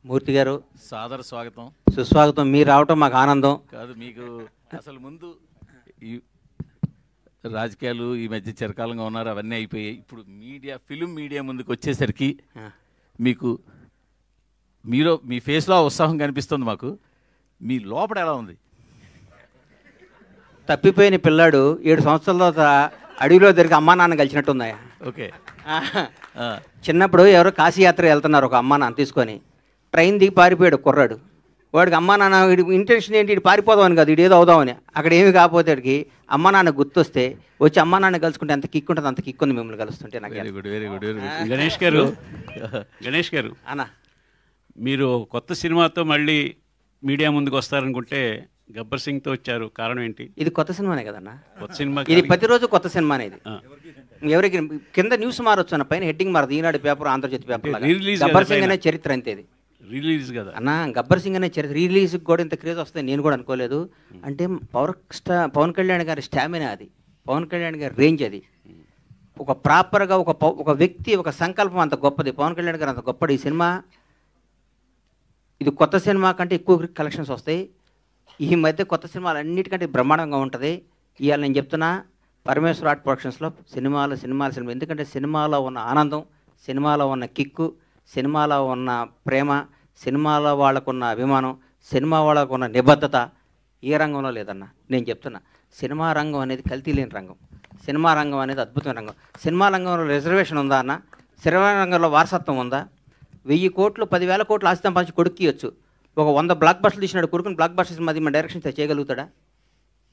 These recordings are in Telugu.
మూర్తి గారు సాదర స్వాగతం. సుస్వాగతం. మీరు రావటం మాకు ఆనందం. కాదు, మీకు అసలు ముందు ఈ రాజకీయాలు ఈ మధ్య చిరకాలంగా ఉన్నారు, అవన్నీ అయిపోయాయి. ఇప్పుడు ఫిలిం మీడియా ముందుకు వచ్చేసరికి మీకు మీ ఫేస్లో ఉత్సాహం కనిపిస్తుంది మాకు. మీ లోపల ఎలా ఉంది? తప్పిపోయిన పిల్లాడు 7 సంవత్సరాల తర్వాత అడవిలో దొరికి అమ్మా నాన్న కలిసినట్టుందయ్యా. ఓకే. చిన్నప్పుడు ఎవరో కాశీయాత్ర వెళ్తున్నారు, ఒక అమ్మా నాన్న తీసుకొని ట్రైన్ దిగి పారిపోయాడు కుర్రాడు. వాడికి అమ్మా నాన్న వీడి ఇంటెన్షన్ ఏంటి, వీడు పారిపోదామని కాదు, వీడు ఏదో అవుదామని. అక్కడ ఏమి కాకపోతే వాడికి అమ్మా నాన్న గుర్తొస్తే వచ్చి అమ్మా నాన్న కలుసుకుంటే అంత కిక్ ఉంటుంది, అంత కిక్ ఉంది మిమ్మల్ని కలుస్తుంటే. నాకు very good, very good. Ganesh గారు అన్న, మీరు కొత్త సినిమాతో మళ్ళీ మీడియా ముందుకు వస్తారనుకుంటే గబ్బర్ సింగ్తో వచ్చారు, కారణం ఏంటి? ఇది కొత్త సినిమానే కదన్నా, కొత్త సినిమా. ఇది ప్రతిరోజు కొత్త సినిమానే. ఇది ఎవరికి కింద న్యూస్ మారొచ్చు అన్న, పైన హెడ్డింగ్ మారదు. ఈనాడు పేపర్, ఆంధ్రజ్యోతి పేపర్. గబ్బర్ సింగ్ అనే చరిత్ర అంతే ఇది. రిలీజ్ కదా అన్న, గబ్బర్ సింగ్ అనే చరిత్ర రిలీజ్కి కూడా ఇంత క్రేజ్ వస్తుంది నేను కూడా అనుకోలేదు. అంటే పవన్ కళ్యాణ్ గారి స్టామినా అది, పవన్ కళ్యాణ్ గారి రేంజ్ అది. ఒక ప్రాపర్గా ఒక వ్యక్తి, ఒక సంకల్పం అంత గొప్పది. పవన్ కళ్యాణ్ గారు అంత గొప్పది. ఈ సినిమా, ఇది కొత్త సినిమా కంటే ఎక్కువ కలెక్షన్స్ వస్తాయి. ఈ మధ్య కొత్త సినిమాలు అన్నిటికంటే బ్రహ్మాండంగా ఉంటుంది. ఇవాళ నేను చెప్తున్నా, పరమేశ్వర ఆర్ట్ ప్రొడక్షన్స్లో సినిమా. ఎందుకంటే సినిమాలో ఉన్న ఆనందం, సినిమాలో ఉన్న కిక్కు, సినిమాలో ఉన్న ప్రేమ, సినిమాలో వాళ్ళకున్న అభిమానం, సినిమా వాళ్ళకున్న నిబద్ధత ఏ రంగంలో లేదన్న. నేను చెప్తున్నా, సినిమా రంగం అనేది కల్తీ లేని రంగం. సినిమా రంగం అనేది అద్భుతమైన రంగం. సినిమా రంగంలో రిజర్వేషన్ ఉందా అన్న? సినిమా రంగంలో వారసత్వం ఉందా? 1000 కోట్లు 10,000 కోట్లు ఆస్తి సంపాదించి కొడుకు ఇవ్వచ్చు. ఒక 100 బ్లాక్ బస్టర్లు తీసినాడు కొడుకుని బ్లాక్ బస్టర్స్ మధ్య మన డైరెక్షన్ చేయగలుగుతాడా?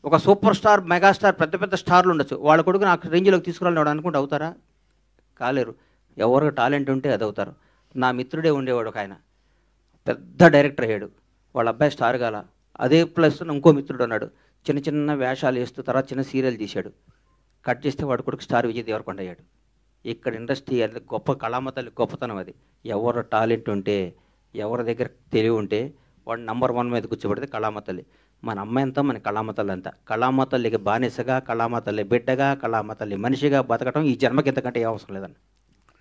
ఒక సూపర్ స్టార్, మెగాస్టార్, పెద్ద పెద్ద స్టార్లు ఉండొచ్చు, వాళ్ళ కొడుకుని ఆ రేంజ్లోకి తీసుకురాలని అనుకుంటే అవుతారా? కాలేరు. ఎవరికి టాలెంట్ ఉంటే అది అవుతారు. నా మిత్రుడే ఉండేవాడు ఒక ఆయన, పెద్ద డైరెక్టర్ అయ్యాడు. వాళ్ళ అబ్బాయి స్టార్ కాల. అదే ప్లస్ ఇంకో మిత్రుడు ఉన్నాడు, చిన్న చిన్న వేషాలు వేస్తూ తర్వాత చిన్న సీరియల్ తీశాడు. కట్ చేస్తే వాడు కొడుకు స్టార్ విజయ్ దేవరకొండ అయ్యాడు. ఇక్కడ ఇండస్ట్రీ అది గొప్ప కళామతల్లి గొప్పతనం అది. ఎవరు టాలెంట్ ఉంటే, ఎవరి దగ్గర తెలివి ఉంటే వాడు నంబర్ 1 మీద కూర్చోబెడితే కళామతల్లి. మన అమ్మ ఎంత, మన కళామతల్లి అంతా. కళామతల్లికి బానిసగా, కళామతల్లి బిడ్డగా, కళామతల్లి మనిషిగా బతకటం ఈ జన్మకి ఎంతకంటే ఏ అవసరం లేదన్న.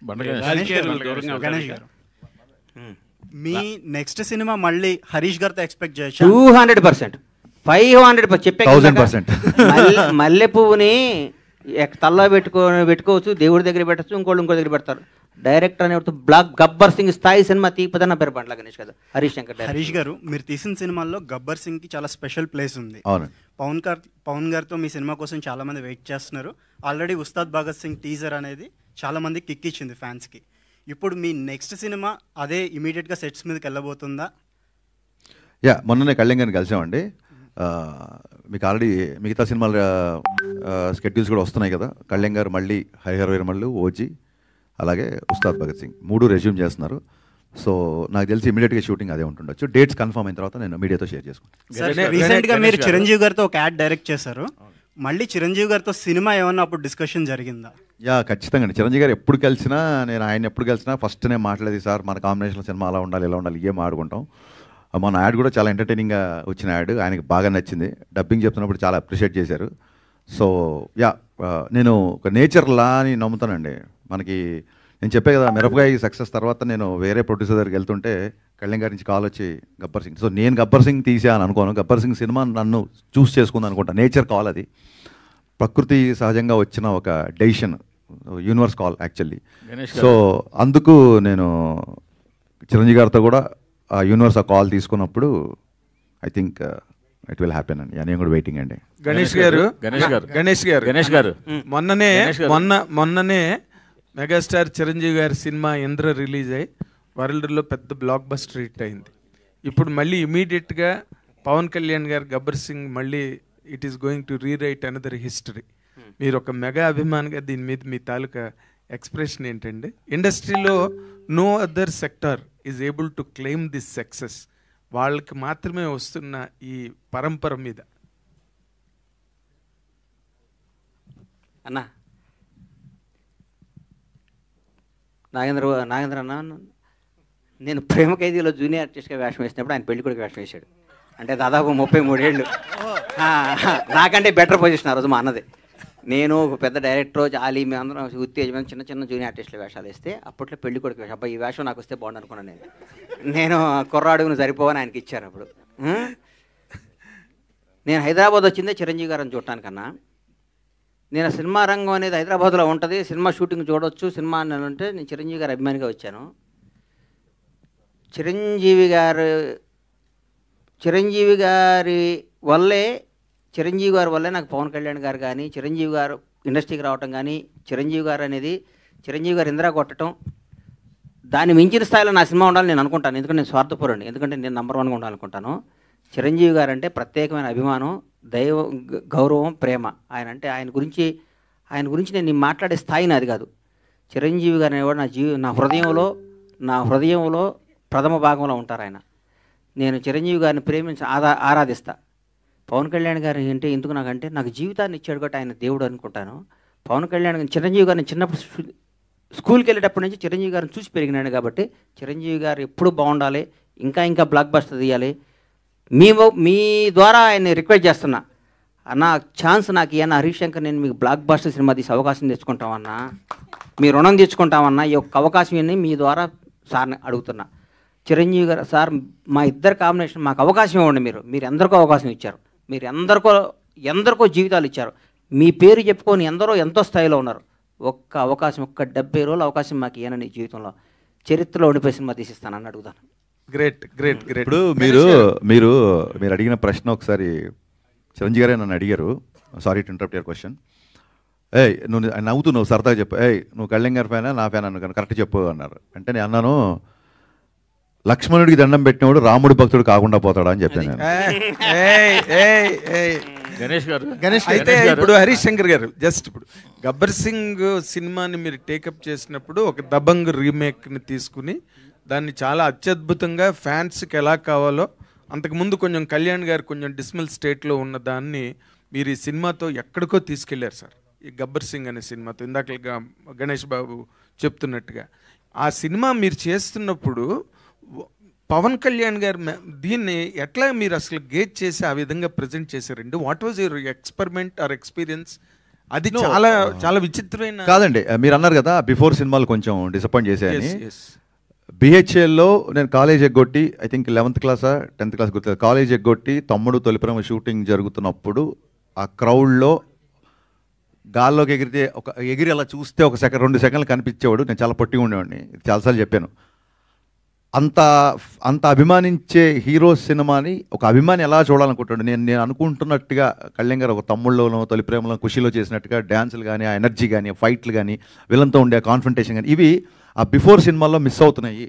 గణేష్ గారు, మీ నెక్స్ట్ సినిమా మళ్ళీ హరీష్ గారితో ఎక్స్పెక్ట్ చేయొచ్చు? 200%, 500% చెప్పే 1000%. మల్లె పువ్వుని తల్లో పెట్టుకోవచ్చు, దేవుడి దగ్గర పెట్టచ్చు, ఇంకో దగ్గర పెడతారు. డైరెక్టర్ అనేవాడు గబ్బర్ సింగ్ స్థాయి సినిమా తీపదన్న పేరు బండ్ల గణేష్ కదా, హరీష్ శంకర్. హరీష్ గారు, మీరు తీసిన సినిమాల్లో గబ్బర్ సింగ్ కి చాలా స్పెషల్ ప్లేస్ ఉంది. పవన్ గారితో మీ సినిమా కోసం చాలా మంది వెయిట్ చేస్తున్నారు. ఆల్రెడీ ఉస్తాద్ భగత్ సింగ్ టీజర్ అనేది చాలా మంది కిక్ ఇచ్చింది ఫ్యాన్స్ కి. ఇప్పుడు మీ నెక్స్ట్ సినిమా అదే ఇమీడియట్ గా సెట్స్ మీదకి వెళ్ళబోతుందా? మొన్ననే కళ్యాణ్ గారిని కలిసామండి. మీకు ఆల్రెడీ మిగతా సినిమాల స్కెడ్యూల్స్ కూడా వస్తున్నాయి కదా. కళ్యాణ్ గారు మళ్ళీ హరిహర వీరమల్లు, ఓజీ, అలాగే ఉస్తాద్ భగత్ సింగ్ 3 రెజ్యూమ్ చేస్తున్నారు. సో నాకు తెలిసి ఇమీడియట్గా షూటింగ్ అదే ఉంటుండొచ్చు. డేట్స్ కన్ఫర్మ్ అయిన తర్వాత నేను మీడియాతో షేర్ చేసుకుంటాను. రీసెంట్గా మీరు చిరంజీవి గారితో ఒక యాడ్ డైరెక్ట్ చేశారు. మళ్ళీ చిరంజీవి గారితో సినిమా ఏమన్నా అప్పుడు డిస్కషన్ జరిగిందా? ఖచ్చితంగా అండి. చిరంజీవి గారు ఎప్పుడు కలిసినా, నేను ఆయన ఎప్పుడు కలిసినా ఫస్ట్ నేను మాట్లాడేది, సార్ మన కాంబినేషన్ సినిమా అలా ఉండాలి, ఇలా ఉండాలి, ఏం ఆడుకుంటాం. మన యాడ్ కూడా చాలా ఎంటర్టైనింగ్గా వచ్చిన యాడ్, ఆయనకి బాగా నచ్చింది. డబ్బింగ్ చెప్తున్నప్పుడు చాలా అప్రిషియేట్ చేశారు. సో నేను ఒక నేచర్ లా అని నమ్ముతానండి. మనకి నేను చెప్పే కదా, మిరపకాయ సక్సెస్ తర్వాత నేను వేరే ప్రొడ్యూసర్ దగ్గరికి వెళ్తుంటే కళ్యాణ్ గారి నుంచి కాల్ వచ్చి గబ్బర్ సింగ్. సో నేను గబ్బర్ సింగ్ తీసాను అనుకోను, గబ్బర్ సింగ్ సినిమా నన్ను చూస్ చేసుకుంది అనుకుంటా. నేచర్ కాల్ అది, ప్రకృతి సహజంగా వచ్చిన ఒక decision, universe call actually. So అందుకు నేను చిరంజీవి గారితో కూడా ఆ యూనివర్స్ ఆ కాల్ తీసుకున్నప్పుడు I think it will happen అండి. నేను కూడా వెయిటింగ్ అండి. గణేష్ గారు మొన్ననే మెగాస్టార్ చిరంజీవి గారి సినిమా ఇంద్ర రిలీజ్ అయ్యి వరల్డ్లో పెద్ద బ్లాక్ బస్టర్ హిట్ అయింది. ఇప్పుడు మళ్ళీ ఇమీడియట్గా పవన్ కళ్యాణ్ గారు గబ్బర్ సింగ్ మళ్ళీ it is going to rewrite another history. మీరు ఒక మెగా అభిమానిగా దీని మీద మీ తాలూకా ఎక్స్ప్రెషన్ ఏంటండి? ఇండస్ట్రీలో no other sector is able to claim this success. వాళ్ళకి మాత్రమే వస్తున్న ఈ పరంపర మీద. అన్నా నాగేంద్ర అన్న, నేను ప్రేమ ఖైదీలో జూనియర్ ఆర్టిస్ట్గా వేషం వేసినప్పుడు ఆయన పెళ్లి కొడుకు వేషం వేశాడు. అంటే దాదాపు 33 ఏళ్ళు. నాకంటే బెటర్ పొజిషన్ ఆ రోజు మా అన్నది. నేను ఒక పెద్ద డైరెక్టర్ ఆలీ మేమందరం ఉత్తేజమైన చిన్న చిన్న జూనియర్ ఆర్టిస్టుల వేషాలు వేస్తే అప్పట్లో పెళ్లి కొడుకు వేషం, అబ్బాయి ఈ వేషం నాకు వస్తే బాగుండు అనుకున్నాను నేను కుర్రాడుగును సరిపోవని ఆయనకి ఇచ్చారు అప్పుడు. నేను హైదరాబాద్ వచ్చిందే చిరంజీవి గారిని చూడటానికన్నా. నేను సినిమా రంగం అనేది హైదరాబాద్లో ఉంటుంది, సినిమా షూటింగ్ చూడవచ్చు, సినిమా అని అంటే నేను చిరంజీవి గారి అభిమానిగా వచ్చాను. చిరంజీవి గారి వల్లే నాకు పవన్ కళ్యాణ్ గారు కానీ, చిరంజీవి గారు ఇండస్ట్రీకి రావటం కానీ, చిరంజీవి గారు అనేది చిరంజీవి గారు ఇందిరా కొట్టడం, దాన్ని మించిన స్థాయిలో నా సినిమా ఉండాలని నేను అనుకుంటాను. ఎందుకంటే నేను స్వార్థపరుడిని, ఎందుకంటే నేను నంబర్ 1గా ఉండాలనుకుంటాను. చిరంజీవి గారు అంటే ప్రత్యేకమైన అభిమానం, గౌరవం, ప్రేమ. ఆయన గురించి నేను మాట్లాడే స్థాయి నాది కాదు. చిరంజీవి గారు అనేవాడు నా హృదయంలో ప్రథమ భాగంలో ఉంటారు ఆయన. నేను చిరంజీవి గారిని ప్రేమించి ఆరాధిస్తా. పవన్ కళ్యాణ్ గారు అంటే ఎందుకు నాకంటే నాకు జీవితాన్ని ఇచ్చాడు కాబట్టి ఆయన దేవుడు అనుకుంటాను. పవన్ కళ్యాణ్ చిరంజీవి గారిని చిన్నప్పుడు స్కూల్కి వెళ్ళేటప్పటి నుంచి చిరంజీవి గారిని చూసి పెరిగినాడు కాబట్టి చిరంజీవి గారు ఎప్పుడూ బాగుండాలి, ఇంకా బ్లాక్ బస్టర్ తీయాలి. మీ ద్వారా ఆయన్ని రిక్వెస్ట్ చేస్తున్నా, అన్న ఛాన్స్ నాకు ఇవ్వన్న హరీష్ శంకర్, నేను మీకు బ్లాక్ బస్టర్ సినిమా తీసి అవకాశం తెచ్చుకుంటామన్నా, మీ రుణం తెచ్చుకుంటామన్నా, ఈ ఒక్క అవకాశం ఇవ్వండి మీ ద్వారా సార్ని అడుగుతున్నా. చిరంజీవి గారు సార్ మా ఇద్దరు కాంబినేషన్ మాకు అవకాశం ఇవ్వండి. మీరు ఎందరికో అవకాశం ఇచ్చారు, మీరు ఎందరికో జీవితాలు ఇచ్చారు, మీ పేరు చెప్పుకొని ఎంతో స్థాయిలో ఉన్నారు. ఒక్క అవకాశం, ఒక్క 70 రోజుల అవకాశం మాకు ఇవ్వనని జీవితంలో చరిత్రలో ఉండిపోయి సినిమా తీసిస్తానని అడుగుతాను. గ్రేట్. ఇప్పుడు మీరు అడిగిన ప్రశ్న ఒకసారి చిరంజీవి గారే నన్ను అడిగారు. Sorry to interrupt your question. నువ్వు నవ్వుతున్నావు, సరదాగా చెప్పు, నువ్వు కళ్యాణ్ గారి ఫ్యానా నా ఫ్యాన్ అన్న కరెక్ట్ చెప్పు అన్నారు. అంటే నేను అన్నాను, లక్ష్మణుడికి దండం పెట్టినవాడు రాముడి భక్తుడు కాకుండా పోతాడా అని చెప్పాను నేను. గణేష్ అయితే ఇప్పుడు హరీష్ శంకర్ గారు జస్ట్ ఇప్పుడు గబ్బర్ సింగ్ సినిమాని మీరు టేకప్ చేసినప్పుడు ఒక దబంగ్ రీమేక్ని తీసుకుని దాన్ని చాలా అత్యద్భుతంగా ఫ్యాన్స్కి ఎలా కావాలో, అంతకుముందు కొంచెం కళ్యాణ్ గారు కొంచెం డిస్మల్ స్టేట్లో ఉన్న దాన్ని మీరు ఈ సినిమాతో ఎక్కడికో తీసుకెళ్లారు సార్. ఈ గబ్బర్ సింగ్ అనే సినిమాతో ఇందాక గణేష్ బాబు చెప్తున్నట్టుగా ఆ సినిమా మీరు చేస్తున్నప్పుడు పవన్ కళ్యాణ్ గారు దీన్ని ఎట్లా మీరు అసలు గేజ్ చేసి ఆ విధంగా ప్రజెంట్ చేశారండి? What was your experiment are experience? అది చాలా విచిత్రమైన. కాదండి, మీరు అన్నారు కదా బిఫోర్ సినిమాలు కొంచెం డిసప్పాయింట్ చేశాయని. బిహెచ్ఎల్లో నేను కాలేజ్ ఎగ్గొట్టి, ఐ థింక్ 11th క్లాసా 10th క్లాస్ గుర్తు, కాలేజ్ ఎగ్గొట్టి తమ్ముడు తొలిప్రేమ షూటింగ్ జరుగుతున్నప్పుడు ఆ క్రౌడ్లో గాల్లోకి ఎగిరి అలా చూస్తే 2 సెకండ్లు కనిపించేవాడు. నేను చాలా పొట్టిగా ఉండేవాడిని, చాలాసార్లు చెప్పాను. అంత అభిమానించే హీరో సినిమాని ఒక అభిమాని ఎలా చూడాలనుకుంటాడు? నేను అనుకుంటున్నట్టుగా కళ్యాణ్ గారు ఒక తమ్ముళ్ళలోనో తొలిప్రేమలో ఖుషిలో చేసినట్టుగా డ్యాన్సులు కానీ, ఆ ఎనర్జీ కానీ, ఫైట్లు కానీ, విలన్తో ఉండే కాన్ఫ్రంటేషన్ కానీ, ఇవి ఆ బిఫోర్ సినిమాల్లో మిస్ అవుతున్నాయి.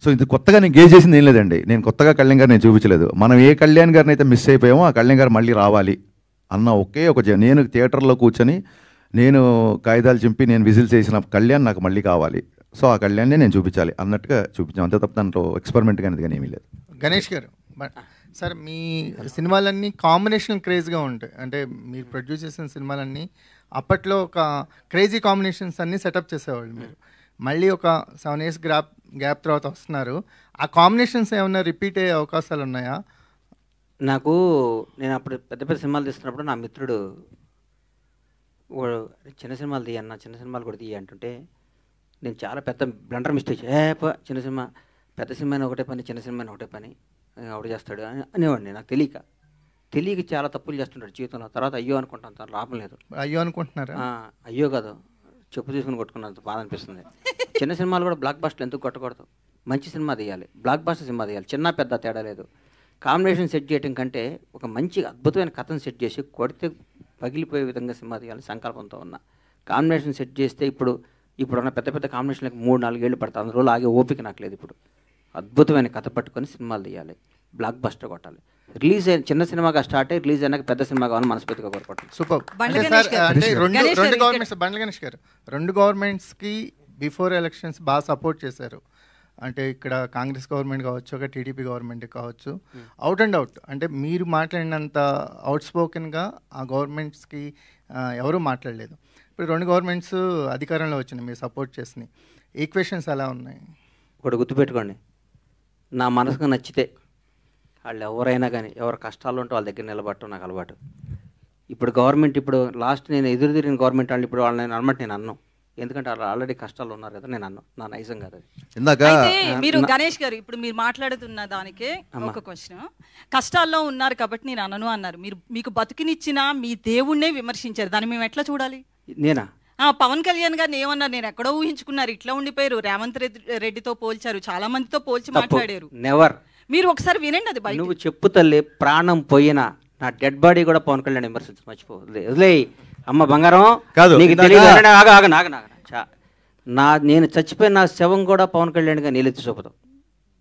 సో ఇది కొత్తగా నేను గేజ్ చేసింది ఏం లేదండి. నేను కొత్తగా కళ్యాణ్ గారు నేను చూపించలేదు. మనం ఏ కళ్యాణ్ గారిని అయితే మిస్ అయిపోయామో ఆ కళ్యాణ్ గారు మళ్ళీ రావాలి అన్న నేను థియేటర్లో కూర్చొని నేను కాగితాలు చింపి నేను విజిల్ చేసిన కళ్యాణ్ నాకు మళ్ళీ కావాలి. సో ఆ కళ్యాణ్నే నేను చూపించాలి అన్నట్టుగా చూపించాం, అంతే తప్ప దాంట్లో ఎక్స్పెరిమెంట్ కానీ కానీ ఏమీ లేదు. గణేష్ గారు సార్, మీ సినిమాలన్నీ కాంబినేషన్ క్రేజ్గా ఉంటాయి. అంటే మీరు ప్రొడ్యూస్ చేసిన సినిమాలన్నీ అప్పట్లో ఒక క్రేజీ కాంబినేషన్స్ అన్నీ సెటప్ చేసేవాళ్ళు. మీరు మళ్ళీ ఒక 7 years గ్యాప్ తర్వాత వస్తున్నారు. ఆ కాంబినేషన్స్ ఏమైనా రిపీట్ అయ్యే అవకాశాలు ఉన్నాయా? నేను అప్పుడు పెద్ద సినిమాలు తీస్తున్నప్పుడు నా మిత్రుడు చిన్న సినిమాలు తీయన్న, చిన్న సినిమాలు కూడా తీయ అంటుంటే నేను చాలా పెద్ద బ్లండర్ మిస్టేక్, చిన్న సినిమా పెద్ద సినిమా ఒకటే పని, చిన్న సినిమా ఒకటే పని ఒకటి చేస్తాడు అనేవాడిని. నాకు తెలియక చాలా తప్పులు చేస్తుంటాడు జీవితంలో. తర్వాత అయ్యో అనుకుంటాను, తను లాభం లేదు. అయ్యో అనుకుంటున్నారా? అయ్యో కాదు, చెప్పు తీసుకుని కొట్టుకున్నంత బాధ అనిపిస్తుంది. చిన్న సినిమాలు కూడా బ్లాక్ బస్టర్ ఎందుకు కొట్టకూడదు? మంచి సినిమా తీయాలి, బ్లాక్ బస్టర్ సినిమా తీయాలి, చిన్న పెద్ద తేడా లేదు. కాంబినేషన్ సెట్ చేయడం కంటే ఒక మంచి అద్భుతమైన కథను సెట్ చేసి కొడితే పగిలిపోయే విధంగా సినిమా తీయాలని సంకల్పంతో ఉన్నా. కాంబినేషన్ సెట్ చేస్తే ఇప్పుడున్న పెద్ద కాంబినేషన్లకు 3-4 ఏళ్ళు పడతాయి. అందులో ఆగే ఓపిక నాకు లేదు. ఇప్పుడు అద్భుతమైన కథ పట్టుకొని సినిమాలు తీయాలి, బ్లాక్ బస్టర్ కొట్టాలి. చిన్న సినిమాగా స్టార్ట్ అయ్యి రిలీజ్ అయినాక పెద్ద సినిమా కావాలని మనస్ఫూర్తిగా కోరుకుంటాను. సూపర్. రెండు గణేష్ గారు, 2 గవర్నమెంట్స్కి బిఫోర్ ఎలక్షన్స్ బాగా సపోర్ట్ చేశారు. అంటే ఇక్కడ కాంగ్రెస్ గవర్నమెంట్ కావచ్చు, ఒక టీడీపీ గవర్నమెంట్ కావచ్చు, అవుట్ అండ్ అవుట్ అంటే మీరు మాట్లాడినంత అవుట్ స్పోకెన్గా ఆ గవర్నమెంట్స్కి ఎవరూ మాట్లాడలేదు. ఇప్పుడు 2 గవర్నమెంట్స్ అధికారంలో వచ్చినాయి, మీరు సపోర్ట్ చేసినాయి. ఈక్వేషన్స్ ఎలా ఉన్నాయి? ఒకటి గుర్తుపెట్టుకోండి, నా మనసుకు నచ్చితే వాళ్ళు ఎవరైనా కానీ ఎవరు కష్టాలు ఉంటే వాళ్ళ దగ్గర నిలబడటం నాకు అలవాటు. ఇప్పుడు గవర్నమెంట్ ఇప్పుడు లాస్ట్ నేను ఎదురు తిరిగిన గవర్నమెంట్ వాళ్ళు ఇప్పుడు వాళ్ళని అనమాట నేను అన్నాను, ఎందుకంటే వాళ్ళు ఆల్రెడీ కష్టాలు ఉన్నారు కదా, నేను అన్నాను, నా నైజం కాదు అది. ఇందాక అయితే మీరు గణేష్ గారు ఇప్పుడు మీరు మాట్లాడుతున్న దానికే ఒక క్వశ్చన్, కష్టాల్లో ఉన్నారు కాబట్టి నేను అనను అన్నారు, మీరు మీకు బతుకునిచ్చిన మీ దేవుణ్ణే విమర్శించారు, దాన్ని మేము ఎట్లా చూడాలి? నేనా? పవన్ కళ్యాణ్ గారిని ఏమన్నారు, నేను ఎక్కడో ఊహించుకున్నారు, ఇట్లా ఉండిపోయారు, రేవంత్ రెడ్డితో పోల్చారు, చాలా మందితో పోల్చి మాట్లాడారు. నెవర్. మీరు ఒకసారి వినండి అది బయట. నువ్వు చెప్పు తల్లి, ప్రాణం పోయినా నా డెడ్ బాడీ కూడా పవన్ కళ్యాణ్ విమర్శించు, మర్చిపో, వదిలే అమ్మ బంగారం. కాదు, నీకు తెలియదు, నేను చచ్చిపోయిన నా శవం కూడా పవన్ కళ్యాణ్ గా నీళ్ళెత్తి చూపుతాం.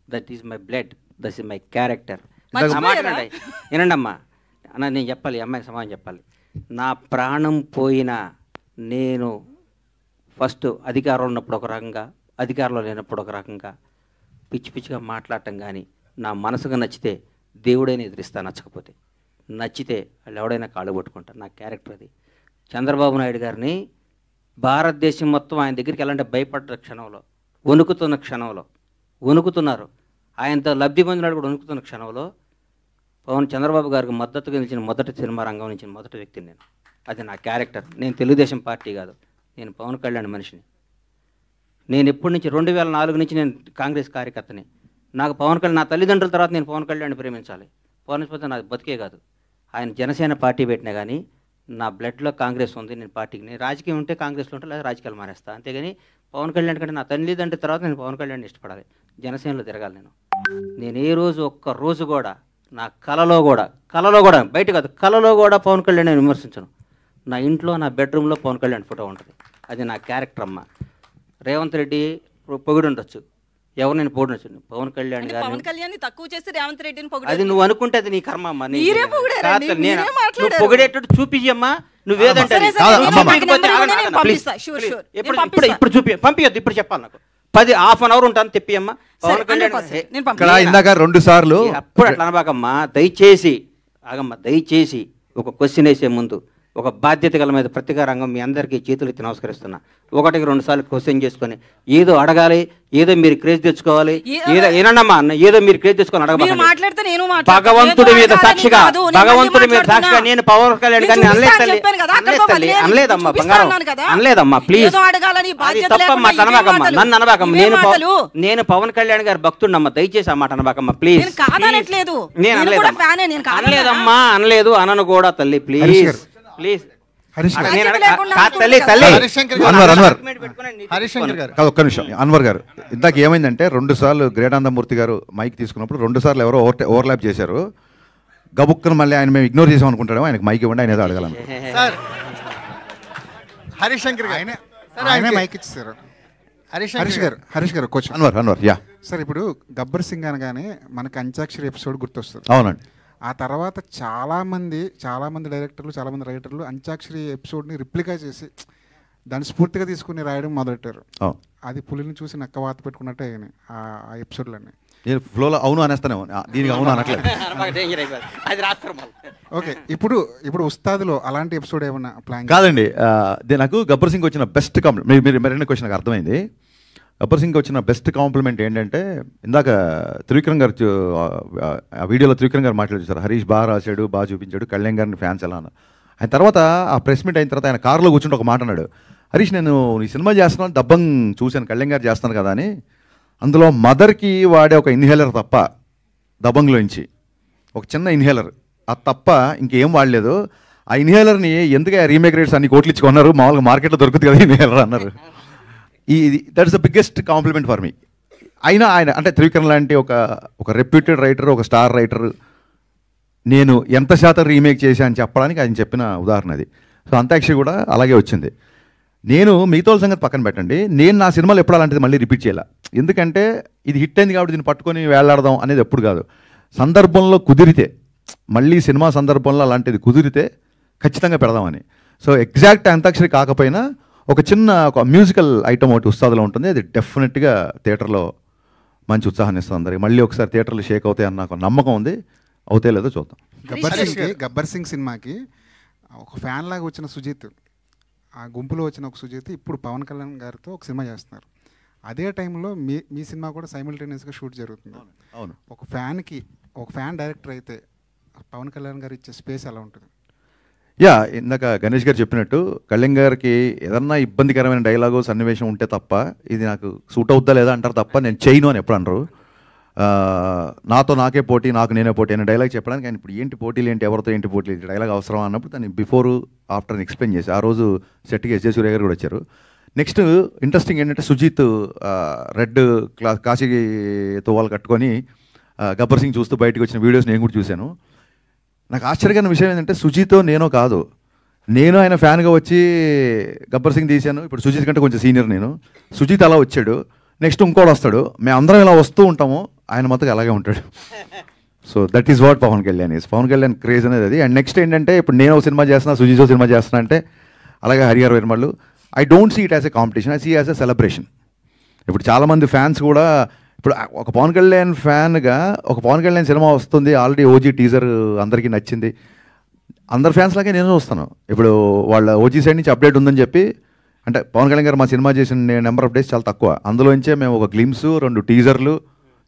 That is my blood, that is my character. వినండి అమ్మా, అన్న నేను చెప్పాలి, అమ్మాయికి సమాధానం చెప్పాలి. నా ప్రాణం పోయినా నేను ఫస్ట్ అధికారంలో ఉన్నప్పుడు ఒక రకంగా, అధికారంలో లేనప్పుడు ఒక రకంగా పిచ్చి పిచ్చిగా మాట్లాడటం, కానీ నా మనసుగా నచ్చితే దేవుడైనా ఎదిరిస్తా, నచ్చకపోతే నచ్చితే వాళ్ళు ఎవడైనా కాళ్ళు పట్టుకుంటారు. నా క్యారెక్టర్ అది. చంద్రబాబు నాయుడు గారిని భారతదేశం మొత్తం ఆయన దగ్గరికి వెళ్ళాలంటే భయపడ్డ క్షణంలో, వణుకుతున్న క్షణంలో, వణుకుతున్నారు, ఆయనతో లబ్ధి పొందినాడు కూడా వణుకుతున్న క్షణంలో చంద్రబాబు గారికి మద్దతుగా నిలిచిన మొదటి సినిమా రంగం నుంచి మొదటి వ్యక్తిని నేను. అది నా క్యారెక్టర్. నేను తెలుగుదేశం పార్టీ కాదు, నేను పవన్ కళ్యాణ్ మనిషిని. నేను ఎప్పటి నుంచి 2004 నుంచి నేను కాంగ్రెస్ కార్యకర్తని. నాకు పవన్ కళ్యాణ్, నా తల్లిదండ్రుల తర్వాత నేను పవన్ కళ్యాణ్ ప్రేమించాలి. పవన్ నాది బతికే కాదు. ఆయన జనసేన పార్టీ పెట్టినా కానీ నా బ్లడ్లో కాంగ్రెస్ ఉంది. నేను పార్టీకి, నేను రాజకీయం ఉంటే కాంగ్రెస్లో ఉంటే లేదా రాజకీయాలు మానేస్తా. అంతేగాని పవన్ కళ్యాణ్ కంటే నా తల్లిదండ్రుల తర్వాత నేను పవన్ కళ్యాణ్ ఇష్టపడాలి, జనసేనలో తిరగాలి. నేను ఏ రోజు ఒక్క రోజు కూడా నా కలలో కూడా బయట కాదు, కలలో కూడా పవన్ కళ్యాణ్ నేను విమర్శించను. నా ఇంట్లో, నా బెడ్రూమ్లో పవన్ కళ్యాణ్ ఫోటో ఉంటుంది. అది నా క్యారెక్టర్ అమ్మ. రేవంత్ రెడ్డి పొగిడి ఉండొచ్చు, ఎవరు నేను పొగిడొచ్చు, పవన్ కళ్యాణ్ గారు పవన్ కళ్యాణ్ తక్కువ చేసి రేవంత్ రెడ్డిని పొగిడారు. అది నువ్వు అనుకుంటే అది నీ కర్మ అమ్మా. మీరే పొగిడారండి, మీరే మాట్లాడారు. నువ్వు పొగిడేటట్టు చూపించమ్మా, నువ్వేదంటే ఇప్పుడు చూపి పంపించద్దు, ఇప్పుడు చెప్పాలి నాకు 10-half an hour ఉంటాను తెప్పియమ్మా. పవన్ కళ్యాణ్ ఇందాక 2 సార్లు అప్పుడు అట్లా అనబాకమ్మా, దయచేసి ఆగమ్మా, దయచేసి ఒక క్వశ్చన్ వేసే ముందు ఒక బాధ్యత గల మీద ప్రతిగా రంగం మీ అందరికీ చేతులు ఎత్తి నమస్కరిస్తున్నా. 1-2 సార్లు క్వశ్చన్ చేసుకొని ఏదో అడగాలి, ఏదో మీరు క్రేజ్ తెచ్చుకోవాలి, ఏదో ఏనమ్మా ఏదో మీరు క్రేజ్ తెచ్చుకొని అడగబాలి. భగవంతుడి మీద సాక్షిగా, భగవంతుడి మీద సాక్షిగా నేను పవన్ కళ్యాణ్ గారిని అనలేదమ్మా, బంగారం అనలేదమ్మా, ప్లీజ్ తప్పమ్మా, అనబాకమ్మా, నన్ను అనబాకమ్మా. నేను పవన్ కళ్యాణ్ గారి భక్తుడినమ్మా, దయచేసి ఆ మాట అనబాకమ్మా ప్లీజ్. నేను అనలేదమ్మా, అనలేదు, అనను కూడా తల్లి, ప్లీజ్ ప్లీజ్. ఒక్క నిమిషం అన్వర్ గారు, ఇందాక ఏమైందంటే 2 సార్లు గ్రేటానందమూర్తి గారు మైక్ తీసుకున్నప్పుడు 2 సార్లు ఎవరో ఓవర్లాప్ చేశారు. గబుక్కను మళ్ళీ ఆయన మేము ఇగ్నోర్ చేసాం అనుకుంటాడు, ఆయనకు మైక్ ఇవ్వండి, ఆయన ఏదో అడగాలను. హరిశంకర్ మైక్ ఇచ్చారు. హరీష్ గారు క్వశ్చన్. అన్వర్ యా సార్, ఇప్పుడు గబ్బర్ సింగ్ అనగానే మనకి అంత్యాక్షరి ఎపిసోడ్ గుర్తొస్తుంది. అవునండి. ఆ తర్వాత చాలామంది డైరెక్టర్లు, చాలామంది రైటర్లు అంత్యాక్షరి ఎపిసోడ్ని రిప్లికా చేసి దాన్ని స్ఫూర్తిగా తీసుకుని రాయడం మొదలెట్టారు. అది పులిని చూసి నక్క వాత పెట్టుకున్నట్టే అయినాయి ఆ ఎపిసోడ్లన్నీ. నేను ఫ్లోలో అవును అనేస్తానేమో, దీనికి అవును అనట్లేదు. ఓకే, ఇప్పుడు ఉస్తాదులో అలాంటి ఎపిసోడ్ ఏమన్నా ప్లాన్? కాదండి, నాకు గబ్బర్ సింగ్ వచ్చిన బెస్ట్ కాంప్లిమెంట్, మీరు మరిన్ని క్వశ్చన్ నాకు అర్థమైంది. గబ్బర్ సింగ్ వచ్చిన బెస్ట్ కాంప్లిమెంట్ ఏంటంటే, ఇందాక త్రివిక్రమ్ గారు ఆ వీడియోలో త్రివిక్రమ్ గారు మాట్లాడారు, హరీష్ బాగా రాశాడు, బాగా చూపించాడు, కళ్యాణ్ గారిని ఫ్యాన్స్ ఎలా అన్న. ఆయన తర్వాత ఆ ప్రెస్ మీట్ అయిన తర్వాత ఆయన కారులో కూర్చుంటే ఒక మాట అన్నాడు, హరీష్ నేను ఈ సినిమా చేస్తున్నాను, దబ్బంగ్ చూశాను, కళ్యాణ్ గారు చేస్తాను కదా అని. అందులో మదర్కి వాడే ఒక ఇన్హేలర్ తప్ప, దబంగ్లోంచి ఒక చిన్న ఇన్హేలర్, అది తప్ప ఇంకేం వాడలేదు. ఆ ఇన్హేలర్ని ఎందుకు రీమేక్ రేట్స్ అన్ని కోట్లు ఇచ్చుకున్నారు, మామూలుగా మార్కెట్లో దొరుకుతుంది కదా ఇన్హేలర్ అన్నారు. That is the biggest compliment for me. అయినా ఆయన అంటే త్రివిక్రమ్ లాంటి ఒక రెప్యూటెడ్ రైటర్, ఒక స్టార్ రైటర్, నేను ఎంత శాతం రీమేక్ చేశా అని చెప్పడానికి ఆయన చెప్పిన ఉదాహరణ అది. సో అంత్యాక్షరి కూడా అలాగే వచ్చింది. నేను మిగతా సంగతి పక్కన పెట్టండి, నేను నా సినిమాలో ఎప్పుడు అలాంటిది మళ్ళీ రిపీట్ చేయాల. ఎందుకంటే ఇది హిట్ అయింది కాబట్టి దీన్ని పట్టుకొని వేలాడదాం అనేది ఎప్పుడు కాదు. సందర్భంలో కుదిరితే, మళ్ళీ సినిమా సందర్భంలో అలాంటిది కుదిరితే ఖచ్చితంగా పెడదామని. సో ఎగ్జాక్ట్ అంత్యాక్షరి కాకపోయినా ఒక మ్యూజికల్ ఐటమ్ ఒకటి ఉస్తాదులో ఉంటుంది, అది డెఫినెట్గా థియేటర్లో మంచి ఉత్సాహాన్ని ఇస్తుంది అందరికి. మళ్ళీ ఒకసారి థియేటర్లు షేక్ అవుతాయి అన్న నాకు నమ్మకం ఉంది, అవుతాయి లేదో చూద్దాం. గబ్బర్ సింగ్ సినిమాకి ఒక ఫ్యాన్ లాగా వచ్చిన సుజిత్, ఆ గుంపులో వచ్చిన ఒక సుజిత్ ఇప్పుడు పవన్ కళ్యాణ్ గారితో ఒక సినిమా చేస్తున్నారు. అదే టైంలో మీ సినిమా కూడా సైమిల్టేనియస్గా షూట్ జరుగుతుంది. అవును. ఒక ఫ్యాన్ డైరెక్టర్ అయితే పవన్ కళ్యాణ్ గారు ఇచ్చే స్పేస్ ఎలా ఉంటుంది? యా, ఇందాక గణేష్ గారు చెప్పినట్టు కళ్యాణ్ గారికి ఏదన్నా ఇబ్బందికరమైన డైలాగు సన్నివేశం ఉంటే తప్ప ఇది నాకు సూట్ అవుద్దా లేదా అంటారు తప్ప నేను చేయను అని ఎప్పుడు అనరు. నాతో నాకే పోటీ, నాకు నేనే పోటీ అనే డైలాగ్ చెప్పడానికి ఆయన ఇప్పుడు ఏంటి పోటీలు ఏంటి, ఎవరితో ఏంటి పోటీలు ఏంటి, డైలాగ్ అవసరం అన్నప్పుడు దాన్ని బిఫోర్ ఆఫ్టర్ ఎక్స్ప్లెయిన్ చేసి ఆ రోజు సెట్కి ఎస్ జే సూర్య గారు కూడా వచ్చారు. నెక్స్ట్ ఇంట్రెస్టింగ్ ఏంటంటే సుజిత్ రెడ్ కాశీతో వాళ్ళు కట్టుకొని గబ్బర్ సింగ్ చూస్తూ బయటకు వచ్చిన వీడియోస్ నేను కూడా చూశాను. నాకు ఆశ్చర్యకరమైన విషయం ఏంటంటే సుజితో నేనో కాదు, నేను ఆయన ఫ్యాన్గా వచ్చి గబ్బర్ సింగ్ తీశాను. ఇప్పుడు సుజిత్ కంటే కొంచెం సీనియర్ నేను. సుజిత్ అలా వచ్చాడు, నెక్స్ట్ ఇంకోటి వస్తాడు, మేమందరం ఇలా వస్తూ ఉంటాము, ఆయన మొత్తం అలాగే ఉంటాడు. So that is what Pawan Kalyan is. Pawan Kalyan craze అనేది అది. అండ్ నెక్స్ట్ ఏంటంటే ఇప్పుడు నేను సినిమా చేస్తున్నా, సుజిత్ సినిమా చేస్తున్నా అంటే, అలాగే Harihara Veeramallu, I don't see it as a competition, I see as a celebration. ఇప్పుడు చాలామంది ఫ్యాన్స్ కూడా ఇప్పుడు ఒక పవన్ కళ్యాణ్ ఫ్యాన్గా ఒక పవన్ కళ్యాణ్ సినిమా వస్తుంది, ఆల్రెడీ ఓజీ టీజర్ అందరికీ నచ్చింది, అందరు ఫ్యాన్స్ లాగే నేను చూస్తాను. ఇప్పుడు వాళ్ళ ఓజీ సైడ్ నుంచి అప్డేట్ ఉందని చెప్పి, అంటే పవన్ కళ్యాణ్ గారు మా సినిమా చేసిన నెంబర్ ఆఫ్ డేస్ చాలా తక్కువ, అందులోంచే మేము ఒక గ్లిమ్స్, 2 టీజర్లు,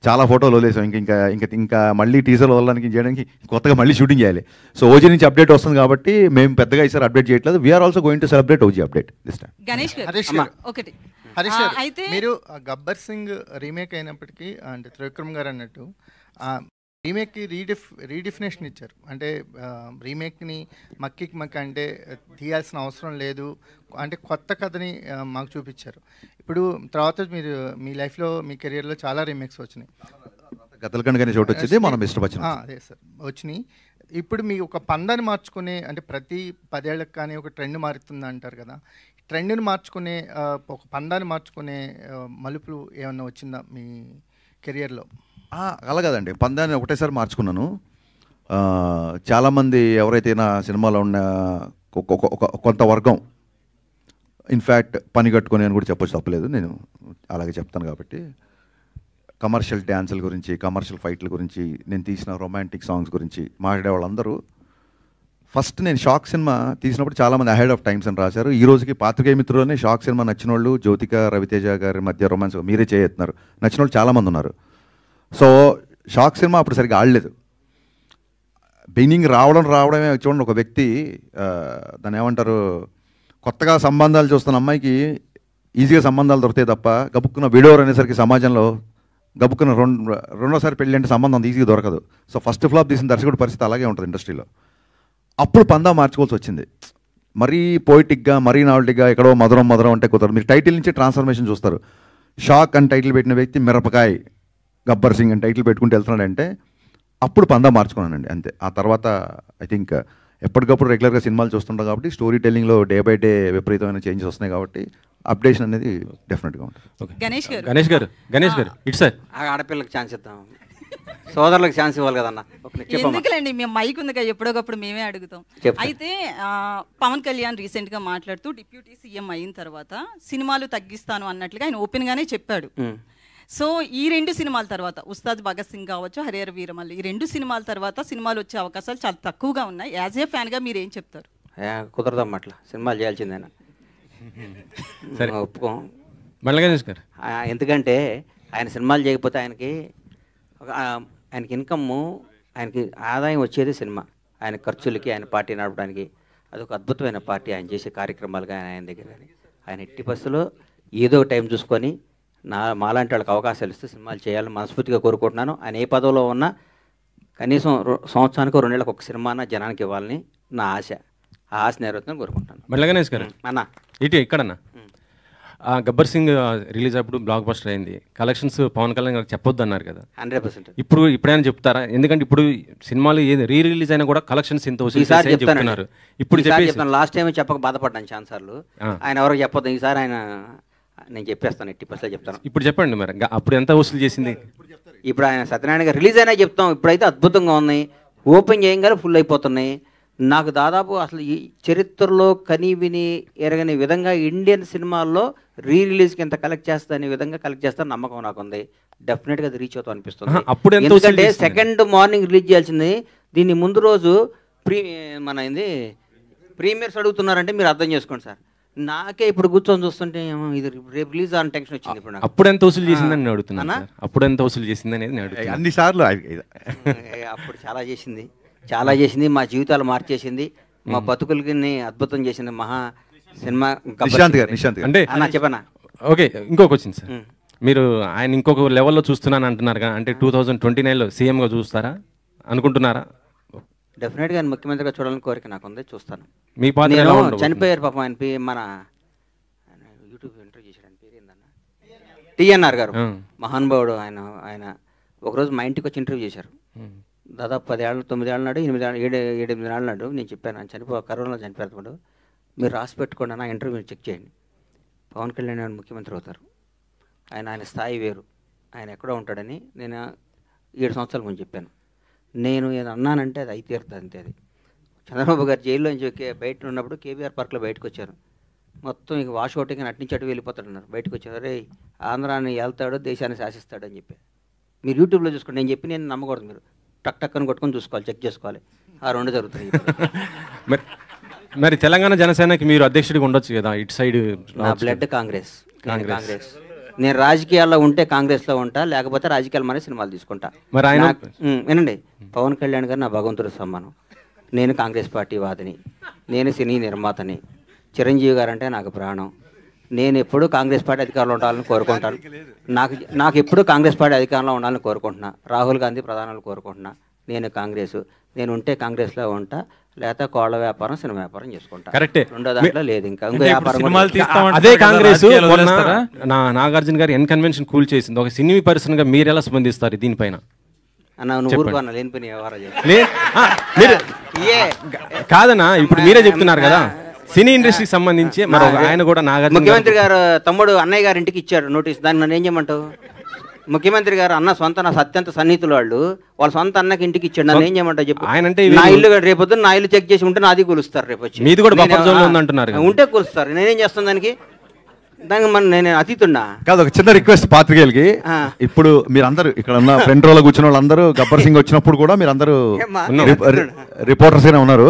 చాలా ఫోటోలు వదిలేసాం. ఇంకా మళ్ళీ టీజర్లు వదలడానికి చేయడానికి కొత్తగా మళ్ళీ షూటింగ్ చేయాలి. సో ఓజీ నుంచి అప్డేట్ వస్తుంది కాబట్టి మేము పెద్దగా ఈసారి అప్డేట్ చేయట్లేదు. We're also going to celebrate OG update this time. Ganesh ఒకటి హరీష్ గారు, మీరు గబ్బర్ సింగ్ రీమేక్ అయినప్పటికీ అంటే త్రివిక్రమ్ గారు అన్నట్టు రీమేక్కి రీడిఫినేషన్ ఇచ్చారు. అంటే రీమేక్ని మక్కికి మక్క అంటే తీయాల్సిన అవసరం లేదు, అంటే కొత్త కథని మాకు చూపించారు. ఇప్పుడు తర్వాత మీరు మీ లైఫ్లో మీ కెరియర్లో చాలా రీమేక్స్ వచ్చినాయి. గతలకండ్ చోటు వచ్చింది, మనం ఇష్టపచ్చిన అదే సార్ వచ్చినాయి. ఇప్పుడు మీ ఒక పందాన్ని మార్చుకునే, అంటే ప్రతి 10 ఏళ్ళకి కానీ ఒక ట్రెండ్ మారుతుంది అంటారు కదా, ట్రెండ్ని మార్చుకునే ఒక పందాన్ని మార్చుకునే మలుపులు ఏమన్నా వచ్చిందా మీ కెరియర్లో? అలా కదండి, పందాన్ని ఒకటేసారి మార్చుకున్నాను. చాలామంది ఎవరైతే నా సినిమాలో ఉన్న కొంత వర్గం, ఇన్ఫ్యాక్ట్ పని కట్టుకొని అని కూడా చెప్పొచ్చు, తప్పలేదు, నేను అలాగే చెప్తాను. కాబట్టి కమర్షియల్ డ్యాన్సుల గురించి, కమర్షియల్ ఫైట్ల గురించి, నేను తీసిన రొమాంటిక్ సాంగ్స్ గురించి మాట్లాడే వాళ్ళందరూ ఫస్ట్ నేను షాక్ సినిమా తీసినప్పుడు చాలామంది అహెడ్ ఆఫ్ టైమ్స్ అని రాశారు. ఈ రోజుకి పాత్రికేయ మిత్రుల్లోనే షాక్ సినిమా నచ్చిన వాళ్ళు, జ్యోతిక రవితేజ గారి మధ్య రొమాన్స్ మీరే చేస్తున్నారు నచ్చిన వాళ్ళు చాలామంది ఉన్నారు. సో షాక్ సినిమా అప్పుడు సరిగ్గా ఆడలేదు. బిగినింగ్ రావడమే చూడండి, ఒక వ్యక్తి దాన్ని ఏమంటారు, కొత్తగా సంబంధాలు చూస్తున్న అమ్మాయికి ఈజీగా సంబంధాలు దొరుకుతాయి తప్ప గబుక్కున్న విడోర్ అనేసరికి సమాజంలో గబుక్కున్న రెండోసారి పెళ్ళి అంటే సంబంధం ఈజీగా దొరకదు. సో ఫస్ట్ ఫ్లాప్ తీసిన దర్శకుడి పరిస్థితి అలాగే ఉంటుంది ఇండస్ట్రీలో. అప్పుడు పందా మార్చుకోవాల్సి వచ్చింది. మరీ పోయిటిక్గా, మరీ నావల్టీగా, ఎక్కడో మధురం అంటే కుదరదు. మీరు టైటిల్ నుంచి ట్రాన్స్ఫర్మేషన్ చూస్తారు. షాక్ అని టైటిల్ పెట్టిన వ్యక్తి మిరపకాయ్ గబ్బర్ సింగ్ అని టైటిల్ పెట్టుకుంటూ వెళ్తున్నాడంటే అప్పుడు పందా మార్చుకున్నానండి, అంతే. ఆ తర్వాత ఐ థింక్ ఎప్పటికప్పుడు రెగ్యులర్గా సినిమాలు చూస్తుంటాం కాబట్టి స్టోరీ టెల్లింగ్లో డే బై డే విపరీతమైన చేంజెస్ వస్తున్నాయి కాబట్టి అప్డేషన్ అనేది డెఫినెట్గా ఉంటుంది. గణేష్ గారు ఇట్స్ ఆడపిల్లకి ఛాన్స్ ఇద్దాం, సోదరులకు ఛాన్స్ ఇవ్వాలి కదన్నా. ఎందుకులేండి, మేము మైక్ ఉందిగా ఎప్పుడోకప్పుడు మేమే అడుగుతాం. అయితే పవన్ కళ్యాణ్ రీసెంట్ గా మాట్లాడుతూ డిప్యూటీ సీఎం అయిన తర్వాత సినిమాలు తగ్గిస్తాను అన్నట్లుగా ఆయన ఓపెన్ గానే చెప్పాడు. సో ఈ 2 సినిమాల తర్వాత ఉస్తాద్ భగత్ సింగ్ కావచ్చు, హరిహర వీరమల్లు, ఈ 2 సినిమాల తర్వాత సినిమాలు వచ్చే అవకాశాలు చాలా తక్కువగా ఉన్నాయి. యాజ్ ఏ ఫ్యాన్ గా మీరు ఏం చెప్తారు? కుదరదమ్మా, అట్లా సినిమాలు చేయాల్సిందేనా, ఒప్పుకోం. ఎందుకంటే ఆయన సినిమాలు చేయకపోతే ఆయనకి ఇన్కమ్, ఆయనకి ఆదాయం వచ్చేది సినిమా. ఆయన ఖర్చులకి, ఆయన పార్టీ నడపడానికి అదొక అద్భుతమైన పార్టీ. ఆయన చేసే కార్యక్రమాలు కానీ ఆయన దగ్గర కానీ ఆయన ఎట్టి బస్సులో ఏదో టైం చూసుకొని మాలాంటి వాళ్ళకి అవకాశాలు ఇస్తే సినిమాలు చేయాలని మనస్ఫూర్తిగా కోరుకుంటున్నాను. ఆయన ఏ పదవిలో ఉన్నా కనీసం సంవత్సరానికి 2 నెలలకు ఒక సినిమా జనానికి ఇవ్వాలని నా ఆశ. ఆ ఆశ నెరవేరుతుందని కోరుకుంటాను. గణేష్ గారు అన్న ఇక్కడన్నా గబ్బర్ సింగ్ రిలీజ్ అప్పుడు బ్లాక్ బస్టర్ అయింది, కలెక్షన్స్ పవన్ కళ్యాణ్ గారికి చెప్పొద్దు అన్నారు కదా, 100%. ఇప్పుడైనా చెప్తారా? ఎందుకంటే ఇప్పుడు సినిమాలు ఏది రిలీజ్ అయినా కూడా కలెక్షన్స్ ఇంత చెప్తున్నారు. ఇప్పుడు లాస్ట్ టైం చెప్పక బాధపడ్డాను ఛాన్స్ సార్లు, ఆయన ఎవరికి చెప్పొద్దు. ఈసారి ఆయన నేను చెప్పేస్తాను, 80% చెప్తాను. ఇప్పుడు చెప్పండి మరి, అప్పుడు ఎంత వసూలు చేసింది? ఇప్పుడు ఆయన సత్యనారాయణ గారు రిలీజ్ అయినా చెప్తాం. ఇప్పుడైతే అద్భుతంగా ఉన్నాయి, ఓపెన్ చేయగానే ఫుల్ అయిపోతున్నాయి. నాకు దాదాపు అసలు ఈ చరిత్రలో కని విని ఎరగని విధంగా ఇండియన్ సినిమాల్లో రిలీజ్కి ఎంత కలెక్ట్ చేస్తా అనే విధంగా కలెక్ట్ చేస్తాను నమ్మకం నాకు ఉంది. డెఫినెట్గా అది రీచ్ అవుతాం అనిపిస్తుంది. ఎందుకంటే సెకండ్ మార్నింగ్ రిలీజ్ చేయాల్సింది, దీన్ని ముందు రోజు ప్రీమియర్స్ అడుగుతున్నారంటే మీరు అర్థం చేసుకోండి సార్. నాకే ఇప్పుడు కూర్చొని చూస్తుంటే ఇది రేపు రిలీజ్ అని టెన్షన్ వచ్చింది. ఇప్పుడు అప్పుడు ఎంత వసూలు చేసిందని అడుగుతున్నా, అప్పుడు ఎంత వసూలు చేసింది అనేది అన్నిసార్లు అప్పుడు చాలా చేసింది, మా జీవితాలు మార్చేసింది. మా బతుకులకి అద్భుతం చేసిన మహా సినిమా నిశాంత్ అంటే చెప్పనా. ఓకే, ఇంకో క్వశ్చన్ సార్. మీరు ఆయన ఇంకొక లెవెల్లో చూస్తున్నాను అంటున్నారు కదా, అంటే 2029లో సీఎంగా చూస్తారా అనుకుంటున్నారా? డెఫినెట్గా ఆయన ముఖ్యమంత్రిగా చూడాలని కోరిక నాకు ఉంది, చూస్తాను. మీ పాత్ర ఎలా ఉండబోతుంది? చనిపోయారు పాపం ఆయన మన యూట్యూబ్ ఇంటర్వ్యూ చేశాడు, ఆయన పేరు ఏందన్న, టిఎన్ఆర్ గారు, మహానుభావుడు. ఆయన ఒకరోజు మా ఇంటికి వచ్చి ఇంటర్వ్యూ చేశారు. దాదాపు 10 ఏళ్ళు 9 ఏళ్ళ నాడు 7-8 ఏళ్ళ నాడు నేను చెప్పాను, ఆయన కరోనాలో చనిపోయేటప్పుడు మీరు రాసి పెట్టుకోండి నా ఇంటర్వ్యూ చెక్ చేయండి. పవన్ కళ్యాణ్ ఆయన ముఖ్యమంత్రి అవుతారు, ఆయన స్థాయి వేరు, ఆయన ఎక్కడో ఉంటాడని నేను 7 సంవత్సరాల ముందు చెప్పాను. నేను ఏదో అన్నానంటే అది తీరుతుంది అంతే. అది చంద్రబాబు గారు జైల్లో నుంచి బయట ఉన్నప్పుడు కేబీఆర్ పార్క్లో బయటకు వచ్చారు. మొత్తం ఇక వాష్ అవుట్కి అట్నుంచి అటు వెళ్ళిపోతాడన్నారు. బయటకు వచ్చారు, రే ఆంధ్రాన్ని వెళ్తాడు దేశాన్ని శాసిస్తాడు అని చెప్పి. మీరు యూట్యూబ్లో చూసుకోండి, నేను చెప్పి నేను నమ్మకూడదు. మీరు టక్ అని కొట్టుకొని చూసుకోవాలి, చెక్ చేసుకోవాలి. ఆ రెండు జరుగుతాయి. మరి తెలంగాణ జనసేనకి మీరు అధ్యక్షుడిగా ఉండొచ్చు కదా, ఇటు సైడ్. నా బ్లడ్ కాంగ్రెస్. నేను రాజకీయాల్లో ఉంటే కాంగ్రెస్లో ఉంటా, లేకపోతే రాజకీయాలు మన సినిమాలు తీసుకుంటా. మరి ఆయన వినండి, పవన్ కళ్యాణ్ గారు నా భగవంతుడి సమ్మానం. నేను కాంగ్రెస్ పార్టీ వాదిని, నేను సినీ నిర్మాతని. చిరంజీవి గారు అంటే నాకు ప్రాణం. నేను ఎప్పుడూ కాంగ్రెస్ పార్టీ అధికారంలో ఉండాలని కోరుకుంటాను. నాకు ఎప్పుడూ కాంగ్రెస్ పార్టీ అధికారంలో ఉండాలని కోరుకుంటున్నా. రాహుల్ గాంధీ ప్రధానాలు కోరుకుంటున్నా. నేను కాంగ్రెస్, నేను ఉంటే కాంగ్రెస్లో ఉంటా, లేకపోతే కోళ్ల వ్యాపారం సినిమా వ్యాపారం చేసుకుంటా. కరెక్టే, రెండో దాంట్లో లేదు. ఇంకా వ్యాపారం అదే కాంగ్రెస్. నాగార్జున గారు ఎన్ కన్వెన్షన్ కూల్ చేసింది. ఒక సినీ పర్సన్ గా మీరు ఎలా స్పందిస్తారు దీనిపైన? కాదన్నా, ఇప్పుడు మీరే చెప్తున్నారు కదా సినీ ఇండస్ట్రీకి సంబంధించి. మరి ఆయన కూడా నాగార్జున ముఖ్యమంత్రి గారు తమ్ముడు అన్నయ్య గారి ఇంటికి ఇచ్చారు నోటీస్. దాన్ని నన్ను ఏం చేయమంటావు? ముఖ్యమంత్రి గారు అన్న సొంత నా అత్యంత సన్నిహితులు వాళ్ళ సొంత అన్నకి ఇంటికి ఇచ్చాడు. నన్ను ఏం చేయమంటావు చెప్పు? నా ఇల్లు రేపొద్దు నా ఇల్లు చెక్ చేసి ఉంటే నాది కూలుస్తారు. రేపు వచ్చి మీది కూడా బఫర్ జోన్ లో ఉందంటున్నారు. ఉంటే కూలుస్తారు. నేనేం చేస్తాను దానికి? నేను అతీతున్నా కాదు. ఒక చిన్న రిక్వెస్ట్ పాత్రికేయులకి, ఇప్పుడు మీరందరూ ఇక్కడ ఉన్న ఫ్రంట్ రోలో కూర్చున్న వాళ్ళందరూ గబ్బర్ సింగ్ వచ్చినప్పుడు కూడా మీరందరూ రిపోర్టర్స్ అయినా ఉన్నారు.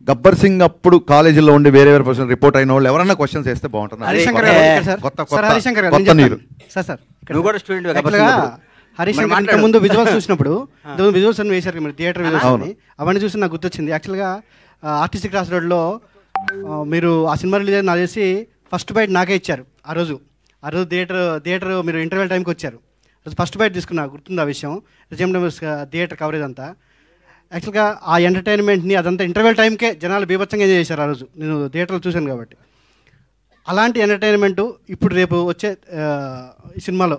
గబ్బర్ సింగ్ అప్పుడు కాలేజీలో ఉండి వేరే పర్సన్ రిపోర్ట్ అయిన వాళ్ళు ఎవరన్నా క్వశ్చన్స్ వేస్తే బాగుంటుంది. హరీష్ శంకర్ ముందు విజువల్స్ చూసినప్పుడు విజువల్స్ అని వేశారు మీరు, థియేటర్ విజువల్స్ అని. అవన్నీ చూసి నాకు గుర్తొచ్చింది. యాక్చువల్గా ఆర్టిస్టిక్ క్రాస్ రోడ్లో మీరు ఆ సినిమా రిలీజ్ నాకు చేసి ఫస్ట్ బైట్ నాకే ఇచ్చారు. ఆ రోజు థియేటర్ మీరు ఇంటర్వెల్ టైంకి వచ్చారు. ఫస్ట్ బైట్ తీసుకున్నా, గుర్తుంది ఆ విషయం. థియేటర్ కవరేజ్ అంతా యాక్చువల్గా ఆ ఎంటర్టైన్మెంట్ని అదంతా ఇంటర్వెల్ టైంకే జనాలు బీభత్సంగా ఎంజాయ్ చేశారు. ఆ రోజు నేను థియేటర్లో చూశాను కాబట్టి. అలాంటి ఎంటర్టైన్మెంట్ ఇప్పుడు రేపు వచ్చే ఈ సినిమాలో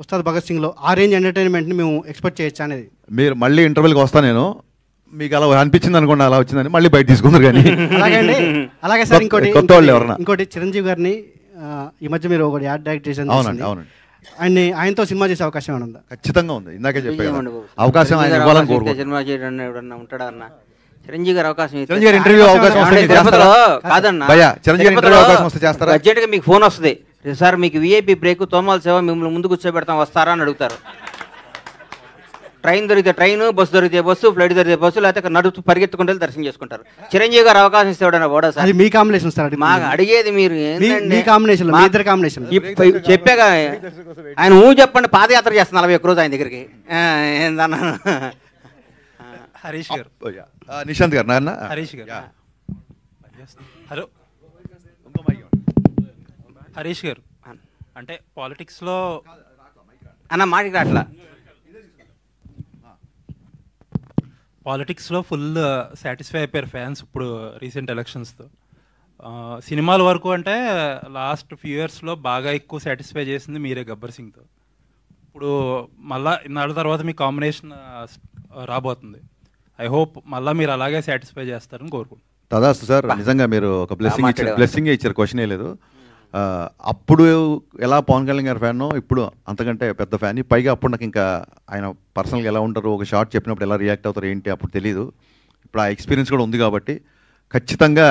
ఉస్తాద్ భగత్ సింగ్లో ఆ రేంజ్ ఎంటర్టైన్మెంట్ని మేము ఎక్స్పెక్ట్ చేయొచ్చా అనేది. మీరు మళ్ళీ ఇంటర్వెల్కి వస్తా, నేను మీకు అలా అనిపించింది అనుకోండి, అలా వచ్చిందని మళ్ళీ బయట తీసుకుందరు. కానీ అలాగే సార్ ఇంకోటి చిరంజీవి గారిని ఈ మధ్య మీరు ఒకటి యాడ్ డైరెక్ట్ చేశారు. అవునండి. ఆయనతో సినిమా చేసే అవకాశం ఏమైనా ఉందా? ఖచ్చితంగా ఉంది. ఇందాకే చెప్పాను, అవకాశం ఆయన ఇవ్వాలని కోరుకుంటున్నాను. సినిమా చేయడం ఎవడన్నా ఉంటాడా అన్న? చిరంజీవి గారు అవకాశం ఇంటర్వ్యూ అవకాశం చేస్తారా? అర్జెంట్ గా మీకు ఫోన్ వస్తుంది, సార్ మీకు విఐపి బ్రేక్ తోమాల సేవ మిమ్మల్ని ముందు కూర్చోబెడతాం వస్తారా అని అడుగుతారు. ట్రైన్ దొరికితే ట్రైన్, బస్సు దొరికితే బస్సు, ఫ్లైట్ దొరికితే బస్సు, లేకపోతే నడుస్తూ పరిగెత్తుకుంటే దర్శనం చేసుకుంటారు. చిరంజీవి గారు అవకాశం ఇస్తాడన్నా పోడా సార్? మీ కాంబినేషన్ సార్, మాకు అడిగేది మీరు చెప్పాగా. ఆయన చెప్పండి, పాదయాత్ర చేస్తాను 41 రోజు ఆయన దగ్గరికి. ఏందన్నా హరీష్ గారు, నిశాంత్ గారు, నాన్న హరీష్ గారు, హలో హరీష్ గారు, అంటే పాలిటిక్స్లో అన్న మాటికి రాట్లా, పాలిటిక్స్లో ఫుల్ సాటిస్ఫై అయిపోయారు ఫ్యాన్స్ ఇప్పుడు రీసెంట్ ఎలక్షన్స్తో. సినిమాల వరకు అంటే లాస్ట్ ఫ్యూ ఇయర్స్లో బాగా ఎక్కువ సాటిస్ఫై చేసింది మీరే గబ్బర్ సింగ్తో. ఇప్పుడు మళ్ళా ఇన్నాళ్ళ తర్వాత మీ కాంబినేషన్ రాబోతుంది. ఐ హోప్ మళ్ళీ మీరు అలాగే సాటిస్ఫై చేస్తారని కోరుకుంటున్నాను. తదాస్తు సార్. నిజంగా మీరు ఒక బ్లెస్సింగ్ ఇచ్చారు, క్వశ్చనే లేదు. అప్పుడు ఎలా పవన్ కళ్యాణ్ గారి ఫ్యాన్, ఇప్పుడు అంతకంటే పెద్ద ఫ్యాన్. పైగా అప్పుడు నాకు ఇంకా ఆయన పర్సనల్గా ఎలా ఉంటారు, ఒక షార్ట్ చెప్పినప్పుడు ఎలా రియాక్ట్ అవుతారు ఏంటి అప్పుడు తెలియదు. ఇప్పుడు ఆ ఎక్స్పీరియన్స్ కూడా ఉంది కాబట్టి ఖచ్చితంగా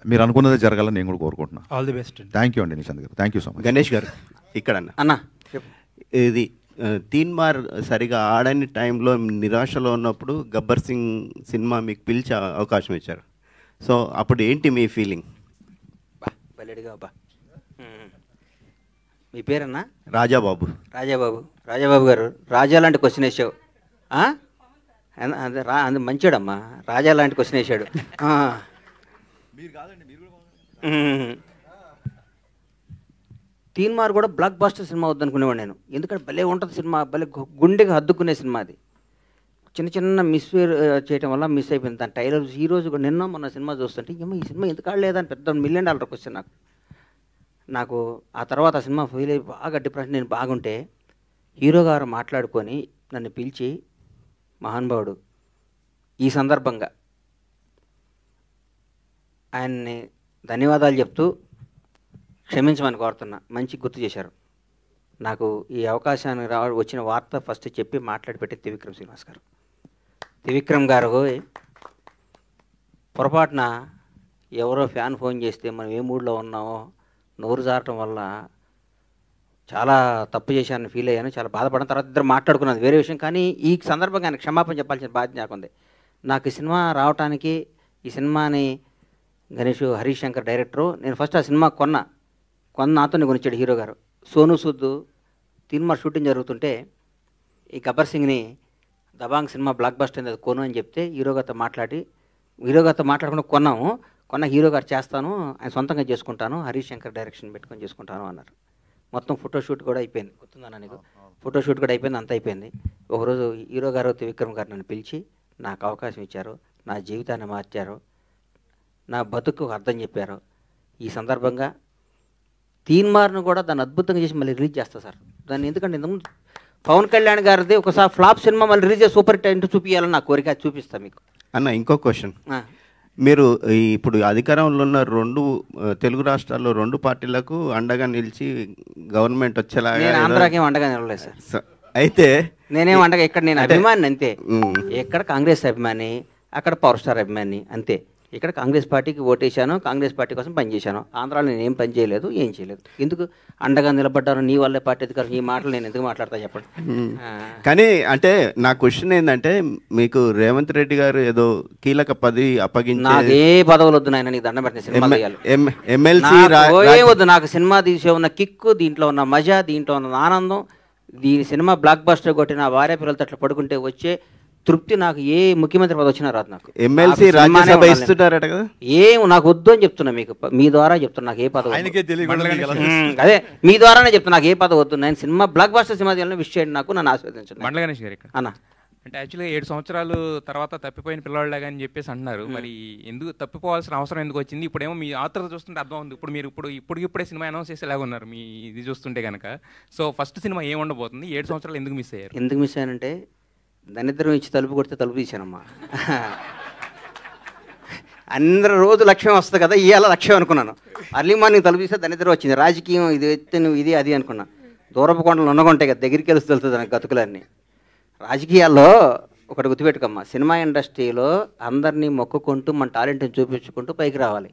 మీరు అనుకున్నదే జరగాలని నేను కూడా కోరుకుంటున్నాను. All the best. Thank you అండి నిశాంత్ గారు, thank you so much. Ganesh గారు ఇక్కడ అన్న, ఇది తీన్మార్ సరిగా ఆడని టైంలో నిరాశలో ఉన్నప్పుడు గబ్బర్ సింగ్ సినిమా మీకు పిలిచే అవకాశం ఇచ్చారు. సో అప్పుడు ఏంటి మీ ఫీలింగ్? మీ పేరన్నా? రాజాబాబు. రాజాబాబు గారు, రాజా లాంటి క్వశ్చన్ వేసావు. అది మంచిడమ్మా, రాజా లాంటి క్వశ్చన్ వేసాడు. తీన్మార్ కూడా బ్లాక్ బాస్టర్ సినిమా వద్దనుకునేవాడు నేను, ఎందుకంటే భలే ఉంటుంది సినిమా, భలే గుండెకి హద్దుకునే సినిమా అది. చిన్న చిన్న మిస్ చేయడం వల్ల మిస్ అయిపోయింది. దాని టైలర్ ఈ రోజు కూడా నిన్న మొన్న సినిమా చూస్తుంటే ఏమో ఈ సినిమా ఎందుకు ఆడలేదని పెద్ద $1 million క్వశ్చన్ నాకు. ఆ తర్వాత ఆ సినిమా ఫీల్ అయ్యి బాగా డిప్రెషన్, నేను బాగుంటే హీరో గారు మాట్లాడుకొని నన్ను పిలిచి, మహానుభావుడు ఈ సందర్భంగా ఆయన్ని ధన్యవాదాలు చెప్తూ క్షమించమని కోరుతున్నా, మంచి గుర్తు చేశారు నాకు. ఈ అవకాశాన్ని వచ్చిన వార్త ఫస్ట్ చెప్పి మాట్లాడి పెట్టి త్రివిక్రమ్ శ్రీనివాస్ గారు. త్రివిక్రమ్ గారు పొరపాటున ఎవరో ఫ్యాన్ ఫోన్ చేస్తే మనం ఏ మూడ్లో ఉన్నామో నోరు జారటం వల్ల చాలా తప్పు చేశానని ఫీల్ అయ్యాను, చాలా బాధపడిన. తర్వాత ఇద్దరు మాట్లాడుకున్నది వేరే విషయం, కానీ ఈ సందర్భంగా ఆయన క్షమాపణ చెప్పాల్సిన బాధ్యత నాకుంది. నాకు ఈ సినిమా రావడానికి, ఈ సినిమాని గణేష్ హరీష్ శంకర్ డైరెక్టరు, నేను ఫస్ట్ ఆ సినిమా కొన్న నాతోనే కొనిచ్చాడు హీరో గారు. సోను సూద్ తీన్మార్ షూటింగ్ జరుగుతుంటే ఈ గబ్బర్ సింగ్ని దబాంగ్ సినిమా బ్లాక్ బస్టర్ అయింది, అది కొను అని చెప్తే హీరో గారితో మాట్లాడకుండా కొన్న హీరో గారు చేస్తాను, ఆయన సొంతంగా చేసుకుంటాను, హరీష్ శంకర్ డైరెక్షన్ పెట్టుకొని చేసుకుంటాను అన్నారు. మొత్తం ఫోటోషూట్ కూడా అయిపోయింది, గుర్తుందన్నా నీకు? ఫోటోషూట్ కూడా అయిపోయింది, అంతా అయిపోయింది. ఒకరోజు హీరో గారు త్రివిక్రమ్ గారు నన్ను పిలిచి నాకు అవకాశం ఇచ్చారు, నా జీవితాన్ని మార్చారు, నా బతుకు అర్థం చెప్పారు. ఈ సందర్భంగా తీన్మార్ను కూడా దాన్ని అద్భుతంగా చేసి మళ్ళీ రిలీజ్ చేస్తా సార్ దాన్ని. ఎందుకంటే ఇంతకుముందు పవన్ కళ్యాణ్ గారిది ఒకసారి ఫ్లాప్ సినిమా మళ్ళీ రిలీజ్ చేసి సూపర్ హిట్ చూపించాలని నా కోరిక, అది చూపిస్తాను మీకు. అన్న ఇంకో క్వశ్చన్, మీరు ఇప్పుడు అధికారంలో ఉన్న తెలుగు రాష్ట్రాల్లో 2 పార్టీలకు అండగా నిలిచి గవర్నమెంట్ వచ్చేలాగా, నేను ఆంధ్రాకి ఏం అండగా నిలవలేదు సార్. అయితే నేనేం అండగా, ఇక్కడ నేను అభిమాని అంతే. ఎక్కడ కాంగ్రెస్ అభిమాని, అక్కడ పవర్ స్టార్ అభిమాని అంతే. ఇక్కడ కాంగ్రెస్ పార్టీకి ఓటేశాను, కాంగ్రెస్ పార్టీ కోసం పనిచేశాను. ఆంధ్రాలో నేను ఏం పని చేయలేదు, ఏం చేయలేదు. ఎందుకు అండగా నిలబడ్డాను, నీ వల్లే పార్టీ అధికారం, ఈ మాటలు నేను ఎందుకు మాట్లాడతా చెప్పండి. కానీ అంటే నా క్వశ్చన్ ఏంటంటే, మీకు రేవంత్ రెడ్డి గారు ఏదో కీలక పదవి అప్పగించి, నాకే పదవులు వద్దు నాయన, నీకు దండం పెట్టిన సినిమా తీయాలి, ఎమ్మెల్సీ వద్దు. నాకు సినిమా తీసే ఉన్న కిక్కు, దీంట్లో ఉన్న మజా, దీంట్లో ఉన్న ఆనందం, దీని సినిమా బ్లాక్ బస్టర్ కొట్టి నా భార్య పిల్లలతో అట్లా పడుకుంటే వచ్చే తృప్తి నాకు ఏ ముఖ్యమంత్రి పదవి వచ్చినా రాదు. నాకు ఎమ్మెల్సీ రాజ్యసభ ఇస్తుంటారట కదా, ఏం నాకు వద్దు అని చెప్తున్నా, మీకు మీ ద్వారా చెప్తున్నా నాకు ఏ పదవి, అదే మీ ద్వారానే చెప్తున్నా నాకు ఏ పదవి వద్దు. నేను సినిమా బ్లాక్ బస్టర్ సినిమా తీయాలని విష్ చేయండి, నాకు నన్ను ఆశీర్వదించండి. మండల గణేష్ గారు ఇక్కడ అన్న అంటే యాక్చువల్గా 7 సంవత్సరాలు తర్వాత తప్పిపోయిన పిల్లవాళ్ళగా అని చెప్పేసి అంటున్నారు. మరి ఎందుకు తప్పిపోవాల్సిన అవసరం ఎందుకు వచ్చింది? ఇప్పుడేమో మీ ఆత్రత చూస్తుంటే అర్థం ఉంది. ఇప్పుడు మీరు ఇప్పుడే సినిమా అనౌన్స్ చేసేలాగా ఉన్నారు మీ ఇది చూస్తుంటే కనుక. సో ఫస్ట్ సినిమా ఏం ఉండబోతుంది? 7 సంవత్సరాలు ఎందుకు మిస్ అయ్యారు? ఎందుకు మిస్ అయ్యానంటే దరిద్రం ఇచ్చి తలుపు కొడితే తలుపు తీశానమ్మా. అందరూ రోజు లక్ష్యం వస్తుంది కదా, ఇవాళ లక్ష్యం అనుకున్నాను. అర్లీ మార్నింగ్ తలుపు తీస్తే దరిద్రం వచ్చింది. రాజకీయం ఇది ఎత్తే నువ్వు ఇది అది అనుకున్నా. దూరపు కొండలు ఉన్నగుంటాయి కదా, దగ్గరికి వెళ్తే తెలుస్తుంది నాకు గతుకులన్నీ. రాజకీయాల్లో ఒకటి గుర్తుపెట్టుకోమ్మా, సినిమా ఇండస్ట్రీలో అందరినీ మొక్కుకుంటూ మన టాలెంట్ని చూపించుకుంటూ పైకి రావాలి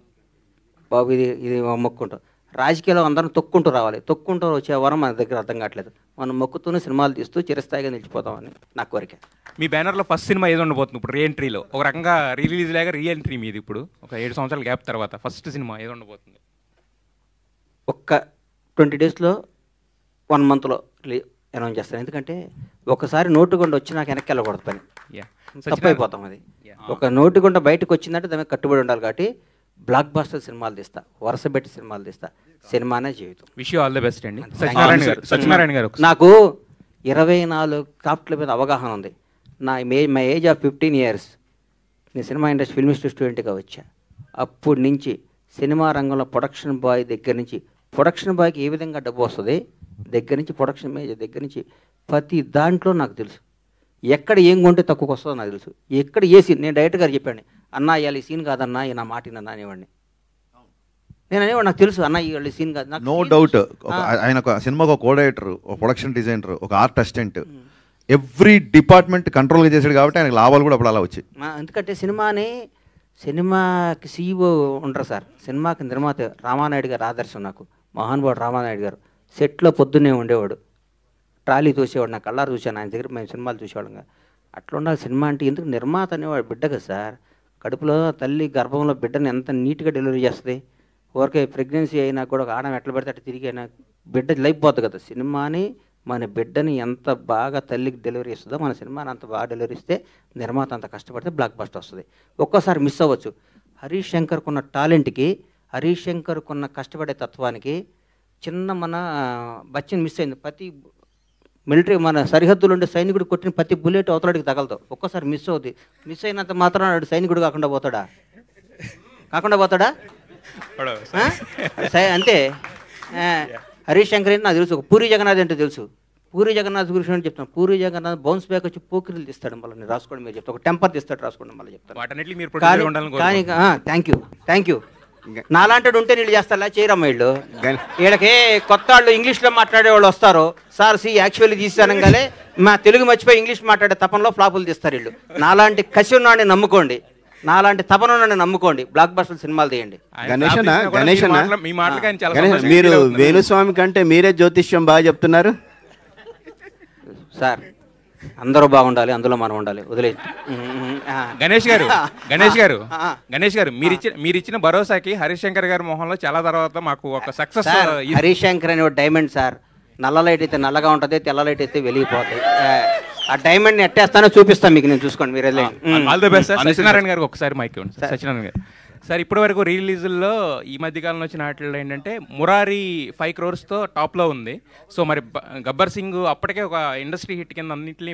బాబు, ఇది మొక్కుంటూ. రాజకీయాల్లో అందరం తొక్కుంటూ రావాలి. తొక్కుంటూ వచ్చే వరం మన దగ్గర అర్థం కావట్లేదు. మనం మొక్కుతూనే సినిమాలు తీస్తూ చిరస్థాయిగా నిలిచిపోతామని నా కోరిక. మీ బ్యానర్లో ఫస్ట్ సినిమా ఏది ఉండబోతుంది ఇప్పుడు? రీఎంట్రీలో ఒక రకంగా రిలీజ్ లాగా రీఎంట్రీ మీది ఇప్పుడు ఒక 7 సంవత్సరాల గ్యాప్ తర్వాత ఫస్ట్ సినిమా ఏది ఉండబోతుంది? ఒక్క 20 డేస్లో 1 మంత్లో అనౌన్స్ చేస్తాను. ఎందుకంటే ఒకసారి నోటుగుండ వచ్చి నాకు వెనక్కి వెళ్ళకూడదు, పని తప్పైపోతాం. అది ఒక నోటుగుండ బయటకు వచ్చిందంటే దానికి కట్టుబడి ఉండాలి. కాబట్టి బ్లాక్ బాస్టర్ సినిమాలు తీస్తా, వరుస పెట్టి సినిమాలు తీస్తా. సినిమానే జీవితం. Wish you all the best అండి. సత్యనారాయణ గారు, నాకు 24 క్రాఫ్ట్ల మీద అవగాహన ఉంది. మై ఏజ్ ఆఫ్ 15 years నేను సినిమా ఇండస్ట్రీ ఫిల్మ్ ఇన్స్టిట్యూట్ స్టూడెంట్గా వచ్చా. అప్పటి నుంచి సినిమా రంగంలో ప్రొడక్షన్ బాయ్ దగ్గర నుంచి, ప్రొడక్షన్ బాయ్కి ఏ విధంగా డబ్బు వస్తుంది దగ్గర నుంచి, ప్రొడక్షన్ మేనేజర్ దగ్గర నుంచి ప్రతి దాంట్లో నాకు తెలుసు. ఎక్కడ ఏం కొంటే తక్కువకి వస్తుందో నాకు తెలుసు. ఎక్కడ ఏ సీన్, నేను డైరెక్టర్ గారు చెప్పాను, అన్నా ఇవాళ ఈ సీన్ కాదన్నా, నా మాటినన్నా అనేవాడిని. నేను అనేవాడు, నాకు తెలుసు అన్న ఈ సీన్ కాదు. No doubt. ఆయన ఒక సినిమాకు ఒక కోఆర్డినేటర్, ఒక ప్రొడక్షన్ డిజైనర్, ఒక ఆర్ట్ అసిస్టెంట్, ఎవ్రీ డిపార్ట్మెంట్ కంట్రోల్గా చేశాడు. కాబట్టి ఆయనకు లాభాలు కూడా అప్పుడు అలా వచ్చాయి. ఎందుకంటే సినిమాకి CEO ఉంటారు సార్, సినిమాకి నిర్మాత రామానాయుడు గారు ఆదర్శం నాకు. మహానుభావుడు రామానాయుడు గారు సెట్లో పొద్దున్నే ఉండేవాడు, ట్రాలీ చూసేవాడు. నా కళ్ళారు చూశాను ఆయన దగ్గర, మేము సినిమాలు చూసేవాళ్ళంగా. అట్లా ఉండాలి సినిమా అంటే. ఎందుకు నిర్మాత అనేవాడు బిడ్డ కదా సార్, కడుపులో తల్లి గర్భంలో బిడ్డని ఎంత నీట్గా డెలివరీ చేస్తుంది. ఊరికే ప్రెగ్నెన్సీ అయినా కూడా ఒక ఆడడం ఎట్లా పెడితే అట్లా తిరిగి అయినా బిడ్డ లైఫ్ పోతుంది కదా. సినిమాని మన బిడ్డని ఎంత బాగా తల్లికి డెలివరీ ఇస్తుందో మన సినిమాని అంత బాగా డెలివరీ ఇస్తే నిర్మాత అంత కష్టపడితే బ్లాక్ బస్టర్ వస్తుంది. ఒక్కోసారి మిస్ అవ్వచ్చు. హరీష్ శంకర్కున్న టాలెంట్కి, హరీష్ శంకర్కున్న కష్టపడే తత్వానికి చిన్న మన బచ్చన్ మిస్ అయింది. ప్రతి మిలిటరీ మన సరిహద్దులు ఉండే సైనికుడు కొట్టిన ప్రతి బుల్లెట్ అవతలడికి తగలదు. ఒక్కోసారి మిస్ అవుద్ది. మిస్ అయినంత మాత్రం సైనికుడు కాకుండా పోతాడా? అంతే. హరీష్ శంకర్ అంటే నాకు తెలుసు. పూరి జగన్నాథ్ అంటే తెలుసు. పూరి జగన్నాథ్ గురించి అని చెప్తాను. పూరి జగన్నాథ్ బౌన్స్ బ్యాక్ వచ్చి పోకిరీలు తీస్తాడు. మళ్ళీ నేను రాసుకోండి, మీరు చెప్తాను. ఒక టెంపర్ తీస్తాడు, రాసుకోండి మళ్ళీ చెప్తాను. కానీ థ్యాంక్ యూ. నాలాంటి ఉంటే నీళ్ళు చేస్తా చేయరమ్మ వీళ్ళు. వీళ్ళకి కొత్త వాళ్ళు ఇంగ్లీష్లో మాట్లాడే వాళ్ళు వస్తారు. సార్ యాక్చువల్లీ తీస్తానంగానే మా తెలుగు మర్చిపోయి ఇంగ్లీష్ మాట్లాడే తపనలో ఫ్లాపులు తీస్తారు వీళ్ళు. నాలాంటి కసి ఉన్నాడిని నమ్ముకోండి, నాలాంటి తపన నమ్ముకోండి, బ్లాక్ బస్టర్ సినిమాలు తీయండి. గణేష్ మీరు వేణుస్వామి కంటే మీరే జ్యోతిష్యం బాగా చెప్తున్నారు సార్. అందరూ బాగుండాలి, అందులో మనం ఉండాలి. వదిలే గణేష్ గారు మీరు ఇచ్చిన భరోసాకి హరీష్ శంకర్ గారి మొహంలో చాలా తర్వాత మాకు ఒక సక్సెస్. హరీష్ శంకర్ అనే డైమండ్ సార్. నల్ల లైట్ అయితే నల్లగా ఉంటుంది, తెల్ల లైట్ అయితే వెలిగిపోతాయి. ఆ డైమండ్ ఎట్టేస్తానో చూపిస్తాను మీకు, నేను చూసుకోండి మీరు. All the best sir. Satyanarayana గారికి ఒకసారి మైక్ ఇవ్వండి. సత్యనారాయణ గారు సార్, ఇప్పటి వరకు రిలీజుల్లో ఈ మధ్యకాలంలో వచ్చిన వాటిల్లో ఏంటంటే మురారి 5 crores టాప్లో ఉంది. సో మరి గబ్బర్ సింగ్ అప్పటికే ఒక ఇండస్ట్రీ హిట్ కింద అన్నింటినీ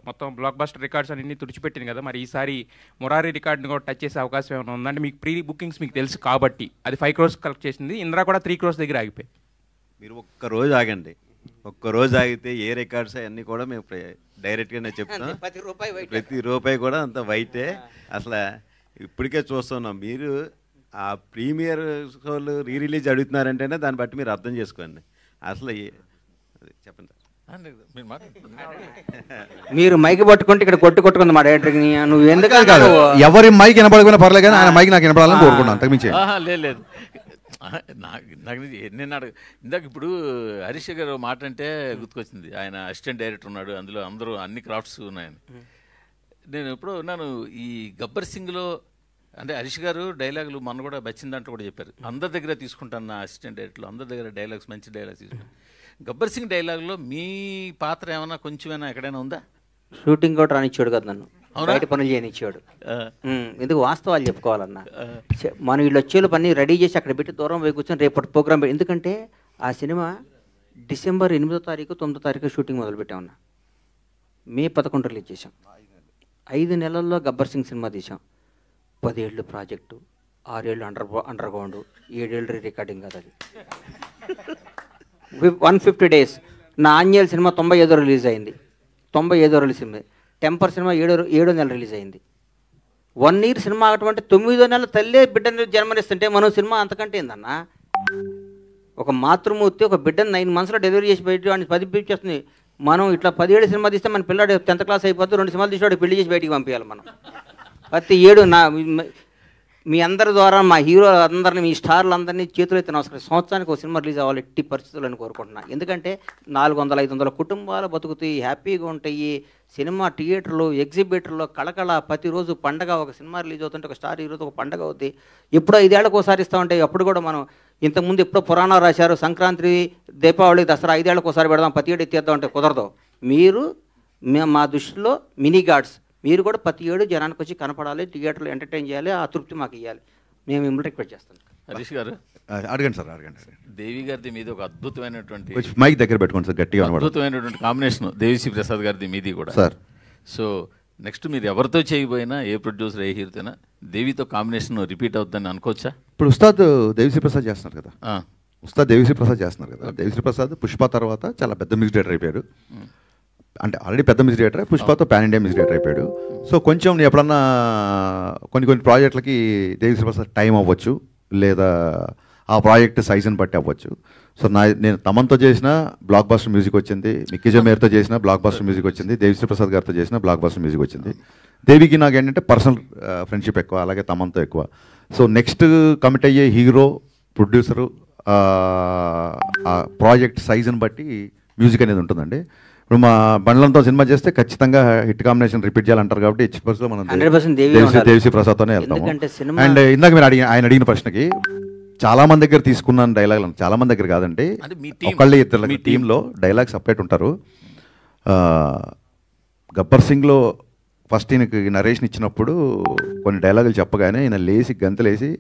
మొత్తం బ్లాక్ బస్టర్ రికార్డ్స్ అన్నింటినీ తుడిచిపెట్టింది కదా. మరి ఈసారి మురారి రికార్డ్ని కూడా టచ్ చేసే అవకాశం ఏమైనా ఉందంటే మీకు ప్రీ బుకింగ్స్ మీకు తెలుసు కాబట్టి అది 5 crores కలెక్ట్ చేసింది. ఇంద్రా కూడా 3 crores దగ్గర ఆగిపోయి. మీరు ఒక్కరోజు ఆగండి, ఒక్కరోజు ఆగితే ఏ రికార్డ్స్ అవన్నీ కూడా మేము డైరెక్ట్గానే చెప్తాం. ప్రతి రూపాయి కూడా అంత వైటే. అసలు ఇప్పటికే చూస్తున్నాం. మీరు ఆ ప్రీమియర్ షోలు రిలీజ్ అడుగుతున్నారంటేనే దాన్ని బట్టి మీరు అర్థం చేసుకోండి. అసలు చెప్పండి. మీరు మైక్ పట్టుకుంటే ఇక్కడ కొట్టుకుంది మా డైరెక్టర్. నువ్వు ఎందుకు కాదు, ఎవరి మైక్ వినపడకపోయినా పర్లేదు కానీ ఆయన మైక్ నాకు వినపడాలని కోరుకుంటాను. అంతకుమించి లేదు. నాకు ఇందాక ఇప్పుడు హరీష్ గారు మాట అంటే గుర్తుకొచ్చింది. ఆయన అసిస్టెంట్ డైరెక్టర్ ఉన్నాడు, అందులో అందరూ అన్ని క్రాఫ్ట్స్ ఉన్నాయని. నేను ఎప్పుడో ఉన్నాను ఈ గబ్బర్ సింగ్లో. అంటే హరీష్ గారు డైలాగులు మొన్న కూడా వచ్చిన దాంట్లో కూడా చెప్పారు, అందరి దగ్గర తీసుకుంటాను నా అసిస్టెంట్ డైరెక్టర్లు, అందరి దగ్గర డైలాగ్స్ మంచి డైలాగ్స్ తీసుకుంటాను. గబ్బర్ సింగ్ డైలాగ్లో మీ పాత్ర ఏమైనా కొంచెమైనా ఎక్కడైనా ఉందా? షూటింగ్ కూడా రానిచ్చాడు కదా నన్ను, బయట పనులు చేయనిచ్చాడు. ఎందుకు వాస్తవాలు చెప్పుకోవాలన్నా. మనం వీళ్ళు వచ్చేలు పని రెడీ చేసి అక్కడ పెట్టి దూరం పోయి కూర్చొని రేపటి ప్రోగ్రామ్ పెట్టి. ఎందుకంటే ఆ సినిమా డిసెంబర్ 8వ తారీఖు 9వ తారీఖు షూటింగ్ మొదలుపెట్టామన్నా. మే 11 రిలీజ్ చేసాం. 5 నెలల్లో గబ్బర్ సింగ్ సినిమా తీసాం. 10 ఏళ్ళు ప్రాజెక్టు, 6 ఏళ్ళు అండర్ గ్రౌండ్, 7 ఏళ్ళు రికార్డింగ్ కదా అది. 150 days. నా ఆంజనేయుల సినిమా 95 రిలీజ్ అయింది. 95 రిలీజ్ అయింది. టెంపర్ సినిమా 7వ నెల రిలీజ్ అయింది. 1 year సినిమా అటువంటి 9వ నెల తల్లే బిడ్డని జన్మనిస్తుంటే మనం సినిమా అంతకంటే ఏందన్నా. ఒక మాతృమూర్తి ఒక బిడ్డను 9 monthsలో డెలివరీ చేసి బయట 10 చేస్తుంది. మనం ఇట్లా 17 సినిమా తీస్తే మన పిల్లాడు 10th class అయిపోతే 2 సినిమాలు తీసి పెళ్లి చేసి బయటికి పంపించాలి మనం. ప్రతి 7 మీ అందరి ద్వారా మా హీరో అందరినీ, మీ స్టార్లందరినీ చేతులు అయితే నమస్కారం. సంవత్సరానికి ఒక సినిమా రిలీజ్ అవ్వాలి ఎట్టి పరిస్థితులను కోరుకుంటున్నాను. ఎందుకంటే 400-500 కుటుంబాలు బతుకుతాయి, హ్యాపీగా ఉంటాయి. సినిమా థియేటర్లు, ఎగ్జిబిటర్లు కళకళ, ప్రతిరోజు పండగ. ఒక సినిమా రిలీజ్ అవుతుంటే ఒక స్టార్ హీరోతో ఒక పండగ అవుతుంది. ఎప్పుడో 5 ఏళ్ళకు ఒకసారి ఇస్తూ ఉంటాయి. అప్పుడు కూడా మనం ఇంతకుముందు ఎప్పుడో పురాణాలు రాశారు, సంక్రాంతి, దీపావళి, దసరా 5 ఏళ్ళకు ఒకసారి పెడదాం, ప్రతి ఏడు ఎత్తేద్దాం అంటే కుదరదు. మీరు మా దృష్టిలో మినీ గాడ్స్. మీరు కూడా ప్రతి ఏడు జనానికి వచ్చి కనపడాలి, థియేటర్లో ఎంటర్టైన్ చేయాలి, ఆ తృప్తి మాకు ఇవ్వాలి. మేము మిమ్మల్ని రిక్వెస్ట్ చేస్తాం. హరీష్ గారు అడగండి సార్, అడగండి. దేవి గారిది మీద ఒక అద్భుతమైనటువంటి మైక్ దగ్గర పెట్టుకోండి సార్, గట్టిగా అద్భుతమైనటువంటి కాంబినేషన్ దేవిశ్రీ ప్రసాద్ గారిది మీది కూడా సార్. సో నెక్స్ట్ మీరు ఎవరితో చేయబోయినా, ఏ ప్రొడ్యూసర్, ఏ హీరోతోనా దేవితో కాంబినేషన్ రిపీట్ అవుతుందని అనుకోవచ్చా? ఇప్పుడు ఉస్తాద్ దేవిశ్రీ ప్రసాద్ చేస్తున్నారు కదా, ఉస్తాద్ దేవిశ్రీ ప్రసాద్ చేస్తున్నారు కదా. దేవిశ్రీ ప్రసాద్ పుష్ప తర్వాత చాలా పెద్ద మ్యూజిక్ డైరెక్టర్ అయిపోయాడు. అంటే ఆల్రెడీ పెద్ద మ్యూజిక్ డైరెక్టర్, పుష్పతో పాన్ ఇండియా మ్యూజిక్ డైరెక్టర్ అయిపోయాడు. సో కొంచెం ఎప్పుడన్నా కొన్ని ప్రాజెక్టులకి దేవిశ్రీ ప్రసాద్ టైం అవ్వచ్చు, లేదా ఆ ప్రాజెక్ట్ సైజుని బట్టి అవ్వచ్చు. సో నేను తమన్తో చేసిన బ్లాక్ బస్టర్ మ్యూజిక్ వచ్చింది, మిక్కీ జమేర్తో చేసిన బ్లాక్ బస్టర్ మ్యూజిక్ వచ్చింది, దేవిశ్రీ ప్రసాద్ గారితో చేసిన బ్లాక్ బస్టర్ మ్యూజిక్ వచ్చింది. దేవికి నాకు ఏంటంటే పర్సనల్ ఫ్రెండ్షిప్ ఎక్కువ, అలాగే తమన్తో ఎక్కువ. సో నెక్స్ట్ కమిట్ అయ్యే హీరో, ప్రొడ్యూసరు, ఆ ప్రాజెక్ట్ సైజుని బట్టి మ్యూజిక్ అనేది ఉంటుందండి. ఇప్పుడు మా బండ్లంతో సినిమా చేస్తే ఖచ్చితంగా హిట్ కాంబినేషన్ రిపీట్ చేయాలంటారు కాబట్టి మనం దేవిశ్రీ ప్రసాద్తోనే వెళ్తాము. అండ్ ఇందాక మీరు ఆయన అడిగిన ప్రశ్నకి చాలా మంది దగ్గర తీసుకున్నాను డైలాగులు, చాలా మంది దగ్గర కాదండి, అంటే మీ team, ఒకళ్ళే ఇద్దరు మీ టీంలో డైలాగ్ సపరేట్ ఉంటారు. గబ్బర్ సింగ్లో ఫస్ట్ ఈయనకి నరేషన్ ఇచ్చినప్పుడు కొన్ని డైలాగులు చెప్పగానే ఈయన లేచి గంతలేసి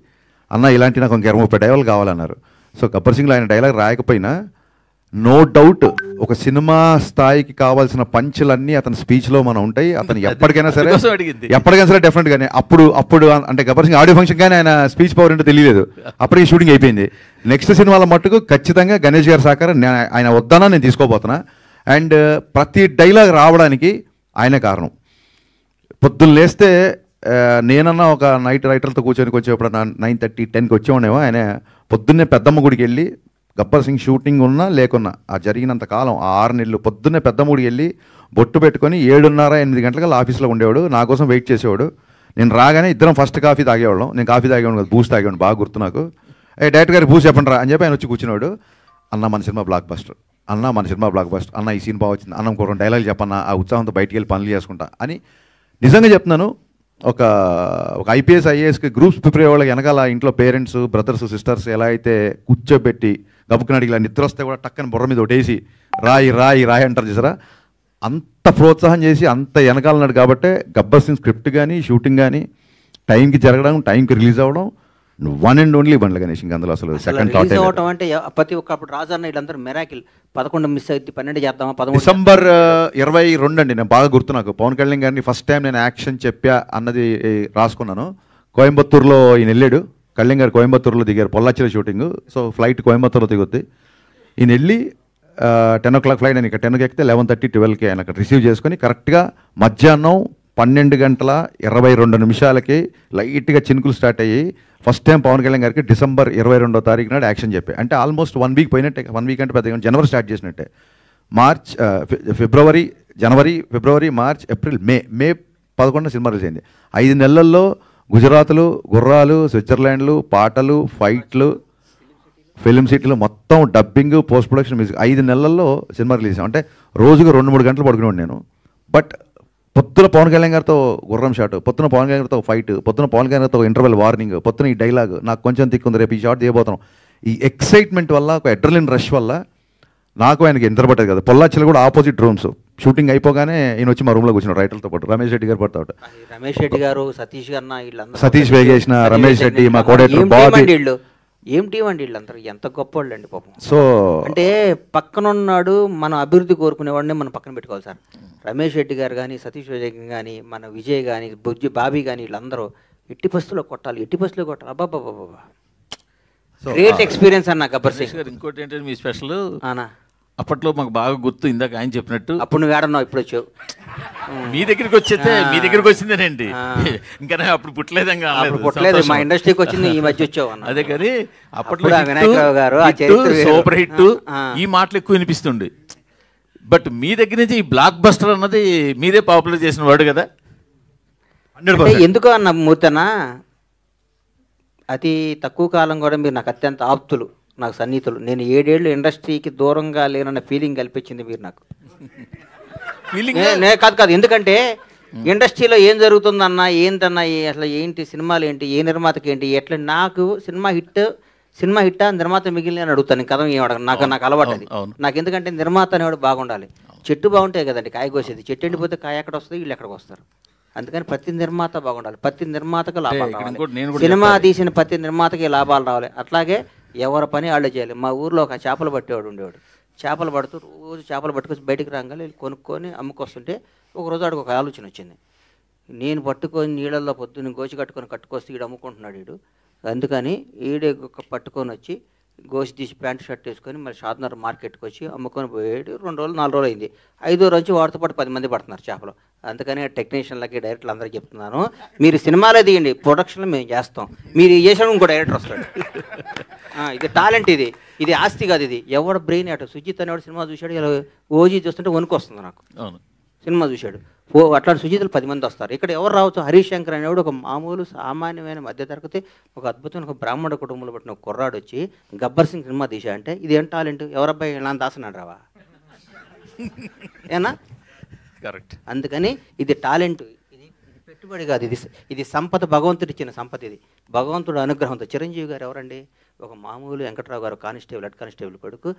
అన్న ఇలాంటి నాకు ఇంక 20-30 డైలాగులు కావాలన్నారు. సో గబ్బర్ సింగ్లో ఆయన డైలాగ్ రాయకపోయినా నో డౌట్ ఒక సినిమా స్థాయికి కావాల్సిన పంచులన్నీ అతని స్పీచ్లో మనం ఉంటాయి. అతను ఎప్పటికైనా సరే డెఫినెట్గానే అప్పుడు అంటే గబ్బర్ సింగ్ ఆడియో ఫంక్షన్ కానీ ఆయన స్పీచ్ పవర్ ఏంటో తెలియలేదు, అప్పటికి షూటింగ్ అయిపోయింది. నెక్స్ట్ సినిమాల మట్టుకు ఖచ్చితంగా గణేష్ గారి సహకారం ఆయన వద్దనా నేను తీసుకోబోతున్నా. అండ్ ప్రతి డైలాగ్ రావడానికి ఆయనే కారణం. పొద్దున్న లేస్తే నేనన్నా ఒక నైట్ రైటర్లతో కూర్చొని కొంచెం ఎప్పుడు 9:30, 10కి వచ్చేవాడేమో. ఆయన పొద్దున్నే పెద్దమ్మ గుడికి వెళ్ళి గబ్బర్ సింగ్ షూటింగ్ ఉన్నా లేకున్నా ఆ జరిగినంత కాలం 6 నెలలు పొద్దున్నే పెద్దమ్మ గుడికి వెళ్ళి బొట్టు పెట్టుకొని 7:30-8 గంటలకల్లా ఆఫీస్లో ఉండేవాడు, నా కోసం వెయిట్ చేసేవాడు. నేను రాగానే ఇద్దరం ఫస్ట్ కాఫీ తాగేవాళ్ళం. నేను కాఫీ తాగేవాడు కదా, బూస్ట్ తాగేవాడు, బాగా గుర్తు నాకు. డైరెక్టర్ గారికి బూస్ట్ చెప్పండి రా అని చెప్పి ఆయన వచ్చి కూర్చున్నాడు. అన్న మన సినిమా బ్లాక్ బస్టర్, అన్న ఈ సీన్ బాగా వచ్చింది, అన్న ఇంకో డైలాగ్ చెప్పన్న, ఆ ఉత్సాహంతో బయటికి వెళ్ళి పనులు చేసుకుంటా అని. నిజంగా చెప్తున్నాను, ఒక ఐపీఎస్ ఐఏఎస్కి గ్రూప్స్ ప్రిపేర్ అయ్యే వాళ్ళకి వెనకాల ఇంట్లో పేరెంట్స్, బ్రదర్స్, సిస్టర్స్ ఎలా అయితే కూర్చోబెట్టి గబుక్కుని అడిగి నిద్ర వస్తే కూడా టక్కని బుర్ర మీద ఒకటేసి రాయి అంటారు చూసారా, అంత ప్రోత్సాహం చేసి అంత వెనకాలన్నాడు. కాబట్టి గబ్బర్ సింగ్ స్క్రిప్ట్ కానీ షూటింగ్ కానీ టైంకి జరగడం, టైంకి రిలీజ్ అవ్వడం one and only Bandla Ganesh. ఇంకా అందులో అసలు సెకండ్ థాట్ అవటం అంటే ప్రతి ఒక్కప్పుడు రాజన్న వీళ్ళందరూ మెరాకిల్. 11 మిస్ అయితే 12 చేద్దామా, 13 డిసెంబర్ 22 అండి, నేను బాగా గుర్తు నాకు. పవన్ కళ్యాణ్ గారిని ఫస్ట్ టైం నేను యాక్షన్ చెప్పా అన్నది రాసుకున్నాను. కోయంబత్తూరులో ఈయన వెళ్ళాడు, కళ్యాణ్ గారు కోయంబత్తూరులో దిగారు, పొల్లాచిలో షూటింగ్. సో ఫ్లైట్ కోయంబత్తూరులో దిగుద్ది. ఈయన వెళ్ళి 10 o'clock ఫ్లైట్, నేను ఇక్కడ 10కి ఎక్కితే 11:30, 12కి ఆయన అక్కడ రిసీవ్ చేసుకొని కరెక్ట్గా మధ్యాహ్నం 12:22 లైట్గా చినుకులు స్టార్ట్ అయ్యి ఫస్ట్ టైం పవన్ కళ్యాణ్ గారికి డిసెంబర్ 22వ తారీఖు నాడు యాక్షన్ చెప్పి, అంటే ఆల్మోస్ట్ 1 వీక్ పోయినట్టే. 1 వీక్ అంటే పెద్దగా జనవరి స్టార్ట్ చేసినట్టే. జనవరి, ఫిబ్రవరి, మార్చ్, ఏప్రిల్, మే 11 సినిమా రిలీజ్ అయింది. 5 నెలల్లో గుజరాత్లు, గుర్రాలు, స్విట్జర్లాండ్లు, పాటలు, ఫైట్లు, ఫిలిం సిటీలు, మొత్తం డబ్బింగ్, పోస్ట్ ప్రొడక్షన్, మ్యూజిక్ 5 నెలల్లో సినిమా రిలీజ్. అంటే రోజుకు 2-3 గంటలు పడుకునేవాడు నేను. బట్ పొద్దున పవన్ కళ్యాణ్ గారితో గుర్రం షాట్, పొద్దున పవన్ కళ్యాణ్ గారితో ఫైట్, పొద్దున పవన్ కళ్యాణ్ గారితో ఇంటర్వెల్ వార్నింగ్, పొద్దున ఈ డైలాగ్ నాకు కొంచెం తిక్కుంది, రేపు ఈ షాట్ తీయబోతున్నాం. ఈ ఎక్సైట్మెంట్ వల్ల, ఒక అడ్రినలిన్ రష్ వల్ల నాకు ఆయనకి నిద్రపట్టేది కదా. పొల్లాచిలో కూడా ఆపోజిట్ రూమ్స్. షూటింగ్ అయిపోగానే ఈయన వచ్చి మా రూమ్లో కూర్చున్నాడు రైటర్తో పాటు. రమేష్ రెడ్డి గారు పడతాడు, రమేష్ రెడ్డి గారు, సతీష్ గారు, సతీష్ వేగేసిన, రమేష్ రెడ్డి, మా కోడేటర్ బాబీ. ఏం టీం అండి వీళ్ళందరూ, ఎంత గొప్ప వాళ్ళు అండి పాపం. సో అంటే పక్కన ఉన్నాడు, మనం అభివృద్ధి కోరుకునేవాడిని మనం పక్కన పెట్టుకోవాలి సార్. రమేష్ రెడ్డి గారు కానీ, సతీష్ విజయ్ కానీ, మన విజయ్ కానీ, బాబీ కానీ, వీళ్ళందరూ ఎట్టి పరిస్థితుల్లో కొట్టాలి. అబ్బాబ్బాబ్బా, గ్రేట్ ఎక్స్పీరియన్స్ అన్న గబ్బర్ సింగ్. ఇంకోటి ఏంటంటే మీ స్పెషల్ అప్పట్లో మాకు బాగా గుర్తు, ఇందాక ఆయన చెప్పినట్టు. అప్పుడు నువ్వు ఏడన్నావు, ఇప్పుడు వచ్చావు. మీ దగ్గరికి వచ్చిందేనండి, ఇంకా అప్పుడు పుట్టలేదు, మా ఇండస్ట్రీకి వచ్చింది ఈ మధ్య వచ్చావు అన్న. అదే కానీ అప్పట్లో వినాయకరావు గారు సూపర్ హిట్ ఈ మాటలు ఎక్కువ వినిపిస్తుండే. బట్ మీ దగ్గర నుంచి ఈ బ్లాక్ బస్టర్ అన్నది మీరే పాపులర్ చేసిన వాడు కదా. ఎందుకో అన్న మూర్తనా, అతి తక్కువ కాలం కూడా మీరు నాకు అత్యంత ఆప్తులు, నాకు సన్నిహితులు. నేను 7 ఏళ్ళు ఇండస్ట్రీకి దూరంగా లేనన్న ఫీలింగ్ కల్పించింది మీరు నాకు. కాదు, ఎందుకంటే ఇండస్ట్రీలో ఏం జరుగుతుందన్నా, ఏంటన్నా, అసలు ఏంటి సినిమాలు ఏంటి, ఏ నిర్మాతకి ఏంటి, ఎట్లా నాకు సినిమా హిట్టా నిర్మాత మిగిలిన అని అడుగుతాను. కథ ఏమడగను, నాకు అలవాటు అది. నాకు ఎందుకంటే నిర్మాత అనేవాడు బాగుండాలి. చెట్టు బాగుంటాయి కదండి కాయ కోసేది, చెట్టు ఎండిపోతే కాయ ఎక్కడ వస్తుంది, వీళ్ళు ఎక్కడికి వస్తారు. అందుకని ప్రతి నిర్మాత బాగుండాలి, ప్రతి నిర్మాతకు లాభాలు రావాలి. సినిమా తీసిన ప్రతి నిర్మాతకి లాభాలు రావాలి. అట్లాగే ఎవరి పని వాళ్ళు చేయాలి. మా ఊర్లో ఒక చేపలు పట్టేవాడు ఉండేవాడు. చేపలు పడుతూ రోజు చేపలు పట్టుకొచ్చి బయటికి రాగానే కొనుక్కొని అమ్ముకొస్తుంటే ఒకరోజు ఆడికి ఒక ఆలోచన వచ్చింది. నేను పట్టుకొని నీళ్ళల్లో పొద్దున్న గోచి కట్టుకొస్తే ఈడు అమ్ముకుంటున్నాడు వీడు, అందుకని ఈడే పట్టుకొని వచ్చి గోసి తీసి ప్యాంటు షర్ట్ వేసుకొని మళ్ళీ షాద్నగర్ మార్కెట్కి వచ్చి అమ్ముకొని పోయాడు. 2 రోజులు 4 రోజులు అయింది. 5వ రోజు వాడితో పాటు 10 మంది పడుతున్నారు చేపలు. అందుకని టెక్నీషియన్లకి, డైరెక్టర్లు అందరికీ చెప్తున్నాను, మీరు సినిమాలే తీయండి, ప్రొడక్షన్లో మేము చేస్తాం, మీరు చేసాడు ఇంకో డైరెక్టర్ వస్తాడు. ఇది టాలెంట్, ఇది ఆస్తి కాదు, ఇది ఎవడ బ్రెయిన్. అటు సుజిత్ అనేవాడు సినిమా చూశాడు, ఇలా ఓజీ చూస్తుంటే వణుకు వస్తుంది నాకు. సినిమా చూశాడు, అట్లాంటి సుజితులు 10 మంది వస్తారు. ఇక్కడ ఎవరు రావచ్చు, హరీష్ శంకర్ అనేవాడు ఒక మామూలు సామాన్యమైన మధ్యతరగతి ఒక అద్భుతమైన ఒక బ్రాహ్మణ కుటుంబంలో పుట్టిన ఒక కుర్రాడు వచ్చి గబ్బర్ సింగ్ సినిమా తీసా అంటే ఇది ఏం టాలెంట్, ఎవరబ్బాయి ఇలా దాసనాడు రావా ఏనా, కరెక్ట్. అందుకని ఇది టాలెంట్, ఇది పెట్టుబడి కాదు, ఇది సంపద, భగవంతుడు ఇచ్చిన సంపద. ఇది భగవంతుడు అనుగ్రహంతో. చిరంజీవి గారు ఎవరండి? ఒక మామూలు వెంకట్రావు గారు కానిస్టేబుల్, హెడ్ కానిస్టేబుల్ కొడుకు,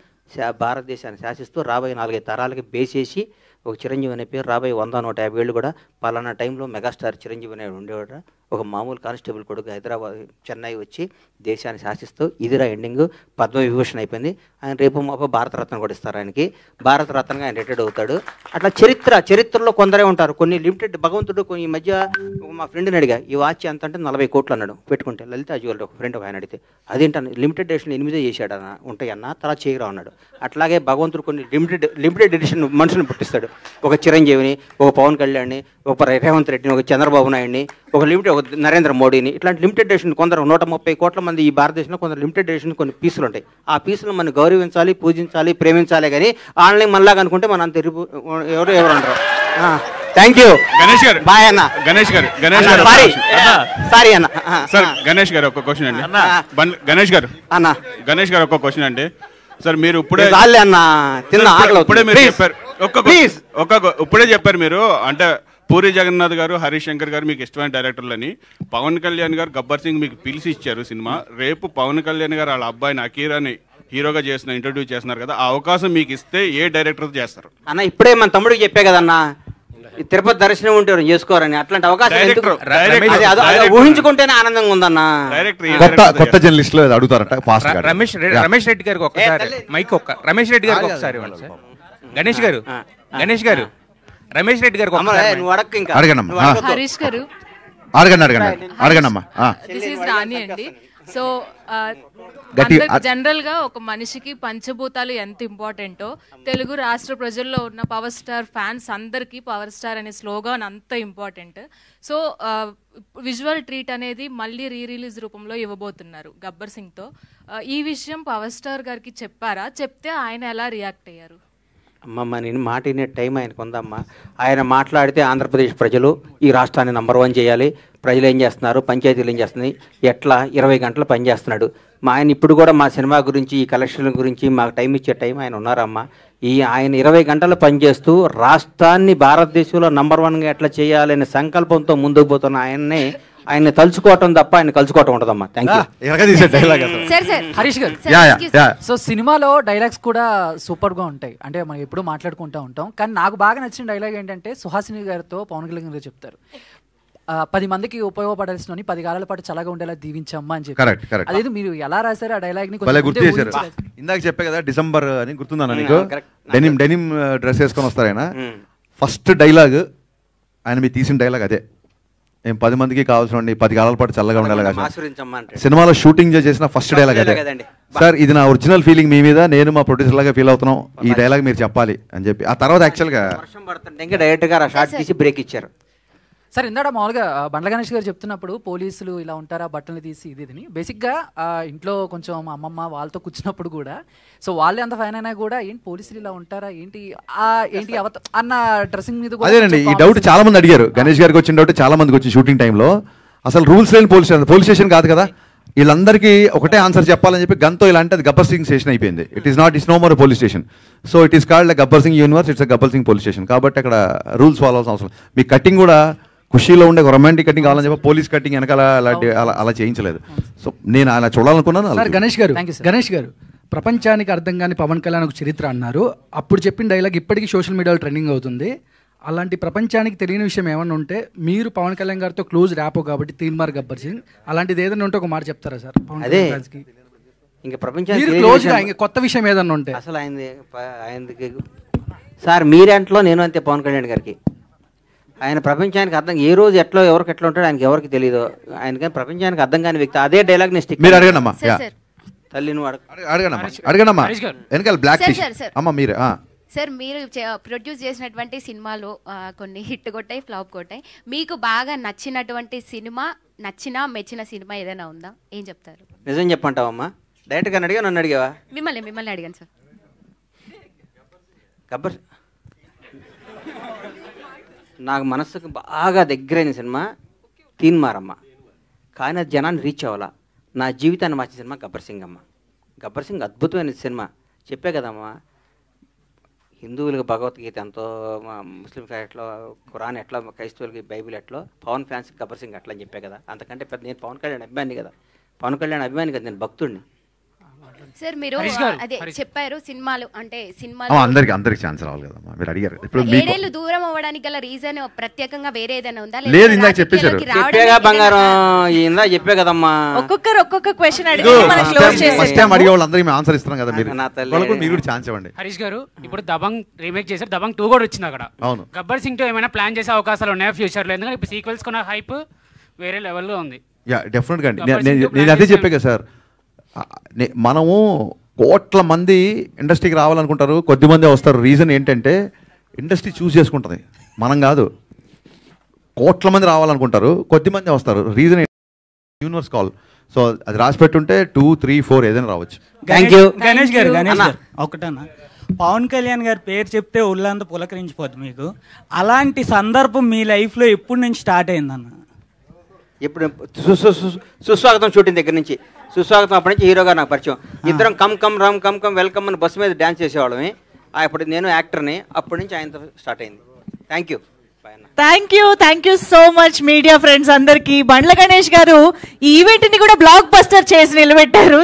భారతదేశాన్ని శాసిస్తూ రాబోయే 4-5 తరాలకి బేసేసి ఒక చిరంజీవి అనే పేరు రాబోయే 100-150 ఏళ్ళు కూడా పలానా టైంలో మెగాస్టార్ చిరంజీవి అనే ఉండేవాడు. ఒక మామూలు కానిస్టేబుల్ కొడుకు హైదరాబాద్, చెన్నై వచ్చి దేశాన్ని శాసిస్తూ ఇదిరా ఎండింగ్. పద్మవిభూషణ్ అయిపోయింది. ఆయన రేపు మాప భారతరత్న కూడా ఇస్తారు ఆయనకి. భారతరత్నగా ఆయన రిటైర్డ్ అవుతాడు. అట్లా చరిత్రలో కొందరే ఉంటారు. కొన్ని లిమిటెడ్ భగవంతుడు. కొన్ని ఈ మధ్య మా ఫ్రెండ్ని అడిగా, ఈ వాచ్ ఎంత అంటే 40 కోట్లు అన్నాడు పెట్టుకుంటే. లలిత జ్యువెలరీ ఒక ఫ్రెండ్ ఆయన అడిగితే అదేంటన్న, లిమిటెడ్ ఎడిషన్ 8 చేశాడు అన్న, ఉంటాయన్న, తర్వాత చేయరా అన్నాడు. అట్లాగే భగవంతుడు కొన్ని లిమిటెడ్ ఎడిషన్ మనుషులను పుట్టిస్తాడు. ఒక చిరంజీవిని, ఒక పవన్ కళ్యాణ్ని, ఒక రేవంత్ రెడ్డిని, ఒక చంద్రబాబు నాయుడిని, ఒక నరేంద్ర మోడీని. ఇట్లాంటి లిమిటెడ్ ఎడిషన్ కొందరు 130 కోట్ల మంది ఈ భారతదేశంలో కొందరు లిమిటెడ్ ఎడిషన్ కొన్ని పీసులు ఉంటాయి. ఆ పీసులు మనం గౌరవించాలి, పూజించాలి, ప్రేమించాలి. కానీ ఆన్లైన్ మనలాగా అనుకుంటే మన అంత ఎవరు అంటారు. థ్యాంక్ యూ గణేష్ గారు. బాయ్ అన్న. గణేష్ గారు సారీ అన్న. సార్ గణేష్ గారు ఒక క్వశ్చన్ అండి. గణేష్ గారు ఒక క్వశ్చన్ అండి. సార్ మీరు ఇప్పుడే చెప్పారు మీరు అంటే పూరి జగన్నాథ్ గారు, హరీష్ శంకర్ గారు మీకు ఇష్టమైన డైరెక్టర్లని. పవన్ కళ్యాణ్ గారు గబ్బర్ సింగ్ మీకు పిలిచి ఇచ్చారు సినిమా. రేపు పవన్ కళ్యాణ్ గారు వాళ్ళ అబ్బాయిని అకీరాని హీరోగా ఇంట్రడ్యూస్ చేస్తున్నారు కదా, ఆ అవకాశం మీకు ఇస్తే ఏ డైరెక్టర్ చేస్తారు అన్న? ఇప్పుడే మన తమ్ముడికి చెప్పే కదన్నా, తిరుపతి దర్శనం ఉంటే చేసుకోరని. అట్లాంటి అవకాశం ఊహించుకుంటేనే ఆనందంగా ఉందన్నా. కొత్త జర్నలిస్ట్ లో అడుగుతారట. రమేష్ రెడ్డి గారికి ఒకసారి మైక్ రమేష్ రెడ్డి గారికి ఒకసారి గణేష్ గారు రమేష్ రెడ్డి గారికి అండి. సో జనరల్ గా ఒక మనిషికి పంచభూతాలు ఎంత ఇంపార్టెంటో తెలుగు రాష్ట్ర ప్రజల్లో ఉన్న పవర్ స్టార్ ఫ్యాన్స్ అందరికీ పవర్ స్టార్ అనే స్లోగాన్ అంత ఇంపార్టెంట్. సో విజువల్ ట్రీట్ అనేది మళ్ళీ రిలీజ్ రూపంలో ఇవ్వబోతున్నారు గబ్బర్ సింగ్ తో. ఈ విషయం పవర్ స్టార్ గారికి చెప్పారా? చెప్తే ఆయన ఎలా రియాక్ట్ అయ్యారు? అమ్మమ్మ, నేను మాట వినే టైం ఆయనకు ఉందమ్మా. ఆయన మాట్లాడితే ఆంధ్రప్రదేశ్ ప్రజలు ఈ రాష్ట్రాన్ని నంబర్ 1 చేయాలి. ప్రజలు ఏం చేస్తున్నారు, పంచాయతీలు ఏం చేస్తున్నాయి, ఎట్లా 20 గంటలు పనిచేస్తున్నాడు. ఆయన ఇప్పుడు కూడా మా సినిమా గురించి, ఈ కలెక్షన్ల గురించి మాకు టైం ఇచ్చే టైం ఆయన ఉన్నారమ్మా. ఆయన 20 గంటలు పనిచేస్తూ రాష్ట్రాన్ని భారతదేశంలో నంబర్ 1గా ఎట్లా చేయాలనే సంకల్పంతో ముందుకు పోతున్న ఆయన తలుచుకోవటం తప్ప ఆయన కలుసుకోవటం ఉండదమ్మా. హరీష్ గారు, సో సినిమాలో డైలాగ్స్ కూడా సూపర్ గా ఉంటాయి. అంటే మనం ఎప్పుడు మాట్లాడుకుంటూ ఉంటాం. కానీ నాకు బాగా నచ్చిన డైలాగ్ ఏంటంటే సుహాసిని గారితో పవన్ కళ్యాణ్ గారు చెప్తారు, 10 మందికి ఉపయోగపడాల్సిన 10 కాలాల పాటు చల్లగా ఉండేలా దీవించమ్మా అని చెప్పి. అదే మీరు ఎలా రాశారు ఆ డైలాగ్ ని? గుర్తు చేశారు. ఇందాక చెప్పే కదా డిసెంబర్ అని, గుర్తుందన్న నీకు? డెనిమ్ డ్రెస్ వేసుకొని వస్తారు ఆయన. ఫస్ట్ డైలాగ్ ఆయన మీరు తీసిన డైలాగ్ అదే. 10 మందికి కావాల్సిన 10 కాలాల పాటు చల్లగా ఉండాలి. సినిమాలో షూటింగ్ చేసిన ఫస్ట్ డైలాగ్ అదే. సార్ ఇది నా ఒరిజినల్ ఫీలింగ్ మీ మీద, నేను మా ప్రొడ్యూసర్ లాగా ఫీల్ అవుతున్నాం, ఈ డైలాగ్ మీరు చెప్పాలి అని చెప్పి. ఆ తర్వాత యాక్చువల్గా డైరెక్ట్ గా షార్ట్ తీసి బ్రేక్ ఇచ్చారు. సార్ ఇందాక మామూలుగా బండ్ల గణేష్ గారు చెప్తున్నప్పుడు పోలీసులు ఇలా ఉంటారా బట్టలు తీసి ఇది బేసిక్గా ఇంట్లో కొంచెం అమ్మమ్మ వాళ్ళతో కూర్చున్నప్పుడు కూడా సో వాళ్ళే అంత ఫైన్ అయినా కూడా ఏంటి పోలీసులు ఇలా ఉంటారా ఏంటి అన్న డ్రెస్సింగ్ మీద. అదేనండి ఈ డౌట్ చాలా మంది అడిగారు. గణేష్ గారికి వచ్చిన డౌట్ చాలా మందికి వచ్చి షూటింగ్ టైంలో. అసలు రూల్స్ లేని పోలీస్ స్టేషన్ కాదు కదా, వీళ్ళందరికీ ఒకటే ఆన్సర్ చెప్పాలని చెప్పి గన్తో ఇలా అంటే అది గబ్బర్ సింగ్ స్టేషన్ అయిపోయింది. It's no more police station. So it is called Gabbar Singh universe, it's Gabbar Singh police station. కాబట్టి అక్కడ రూల్స్ ఫాలో అవ్వాల్సిన అవసరం. మీ కటింగ్ కూడా ఖుషీలో ఉండే రొమాంటిక్ కటింగ్ కావాలని చెప్పి పోలీస్ కటింగ్ వెనకాల అలా చేయించలేదు. సో నేను అలా చూడాలనుకున్నాను. గణేష్ గారు ప్రపంచానికి అర్థం కాని పవన్ కళ్యాణ్ ఒక చరిత్ర అన్నారు. అప్పుడు చెప్పిన డైలాగ్ ఇప్పటికీ సోషల్ మీడియాలో ట్రెండింగ్ అవుతుంది. అలాంటి ప్రపంచానికి తెలియని విషయం ఏమన్నా ఉంటే మీరు పవన్ కళ్యాణ్ గారితో క్లోజ్ ర్యాపో కాబట్టి తీన్మార్ గబ్బర్ సింగ్ అలాంటిది ఏదైనా ఉంటే ఒక మాట చెప్తారా సార్? అదే ఇంకా ప్రపంచానికి కొత్త విషయం ఏదన్నా ఉంటే అసలు ఆయనకి సార్ మీరంట్లో నేను అంతే పవన్ కళ్యాణ్ గారికి. ఆయన ప్రపంచానికి అర్థం ఏ రోజు ఎవరికి ఎట్లా ఉంటాడో ఆయనకి ఎవరికి తెలియదు. ఆయన ప్రపంచానికి అర్థం కాని వ్యక్తి. అదే డైలాగ్ నెక్స్ట్ మీరు అడగనమ్మా తల్లి నువ్వు అడగనమ్మా వెనకాల బ్లాక్ అమ్మా మీరు. సార్ మీరు ప్రొడ్యూస్ చేసినటువంటి సినిమాలు కొన్ని హిట్ కొట్టాయి, ఫ్లాప్ కొట్టాయి. మీకు బాగా నచ్చినటువంటి సినిమా, మెచ్చిన సినిమా ఏదైనా ఉందా? ఏం చెప్తారు? నిజం చెప్పంటావమ్మా? డైరెక్ట్ గా అడిగా, నన్ను అడిగావా? మిమ్మల్ని అడిగాను సార్. గబ్బర్ నాకు మనస్సుకు బాగా దగ్గరైన సినిమా తీన్మారమ్మ. కానీ అది జనాన్ని రీచ్ అవ్వాలా. నా జీవితాన్ని మార్చిన సినిమా గబ్బర్ సింగ్ అమ్మ. గబ్బర్ సింగ్ అద్భుతమైన సినిమా. చెప్పే కదమ్మా, హిందువులకి భగవద్గీత ఎంతో, ముస్లింస్ ఎట్లా ఖురాన్ ఎట్లా, క్రైస్తవులకి బైబిల్ ఎట్లా, పవన్ ఫ్యాన్స్ గబ్బర్ సింగ్ అట్లా అని చెప్పే కదా. అంతకంటే పెద్ద నేను పవన్ కళ్యాణ్ అభిమాని కదా, పవన్ కళ్యాణ్ అభిమాని కదా, నేను భక్తుడిని. సార్ మీరు అదే చెప్పారు సినిమాలు అంటే అందరికి ఛాన్స్ రావాలి కదా మీరు అడిగారు. ఇప్పుడు 7 ఏళ్ళు దూరం అవ్వడానికి గల రీజన్ ప్రత్యేకంగా వేరే ఏదైనా ఉందా? లేదు, ఇందాక చెప్పేశారు. చెప్పేగా బంగారం, ఇందా చెప్పే కదమ్మా. ఒక్కొక్క క్వశ్చన్ అడిగి మనం క్లోజ్ చేసేద్దాం. ఫస్ట్ టైం అడిగే వాళ్ళందరికీ మేము ఆన్సర్ ఇస్తున్నాం కదా, మీరు కూడా ఛాన్స్ ఇవ్వండి. హరీష్ గారు, ఇప్పుడు దబంగ్ రీమేక్ చేశారు, దబంగ్ 2 కూడా వచ్చింది అక్కడ. అవును. గబ్బర్ సింగ్ 2 ఏమైనా ప్లాన్ చేసే అవకాశాలు ఉన్నాయా ఫ్యూచర్ లో? ఎందుకంటే ఇప్పుడు సీక్వెల్స్ కొన్న హైప్ వేరే లెవెల్లో ఉంది. యా డెఫినెట్గా అండి. నేను అదే చెప్పే కదా సార్, మనము కోట్ల మంది ఇండస్ట్రీకి రావాలనుకుంటారు, కొద్దిమంది వస్తారు. రీజన్ ఏంటంటే ఇండస్ట్రీ చూస్ చేసుకుంటుంది, మనం కాదు. కోట్ల మంది రావాలనుకుంటారు, కొద్దిమంది వస్తారు. Reason universe call. సో అది రాసి పెట్టుంటే 2, 3, 4 ఏదైనా రావచ్చు. Thank you. గణేష్ గారు ఒకటన్నా, పవన్ కళ్యాణ్ గారి పేరు చెప్తే ఒళ్ళంతా పులకరించిపోద్ది మీకు. అలాంటి సందర్భం మీ లైఫ్లో ఎప్పటి నుంచి స్టార్ట్ అయిందన్న? ఇప్పుడు సుస్వాగతం షూటింగ్ దగ్గర నుంచి, సుస్వాగతం అప్పటి నుంచి హీరోగా నాకు పరిచయం. ఇద్దరం come come Ram come come welcome అని బస్సు మీద డ్యాన్స్ చేసేవాళ్ళమే. అప్పుడు నేను యాక్టర్ని, అప్పటి నుంచి ఆయనతో స్టార్ట్ అయింది. Thank you. Thank you so much media friends అందరికీ. బండ్ల గణేష్ గారు ఈ ఈవెంట్ని కూడా బ్లాక్ బస్టర్ చేసి నిలబెట్టారు.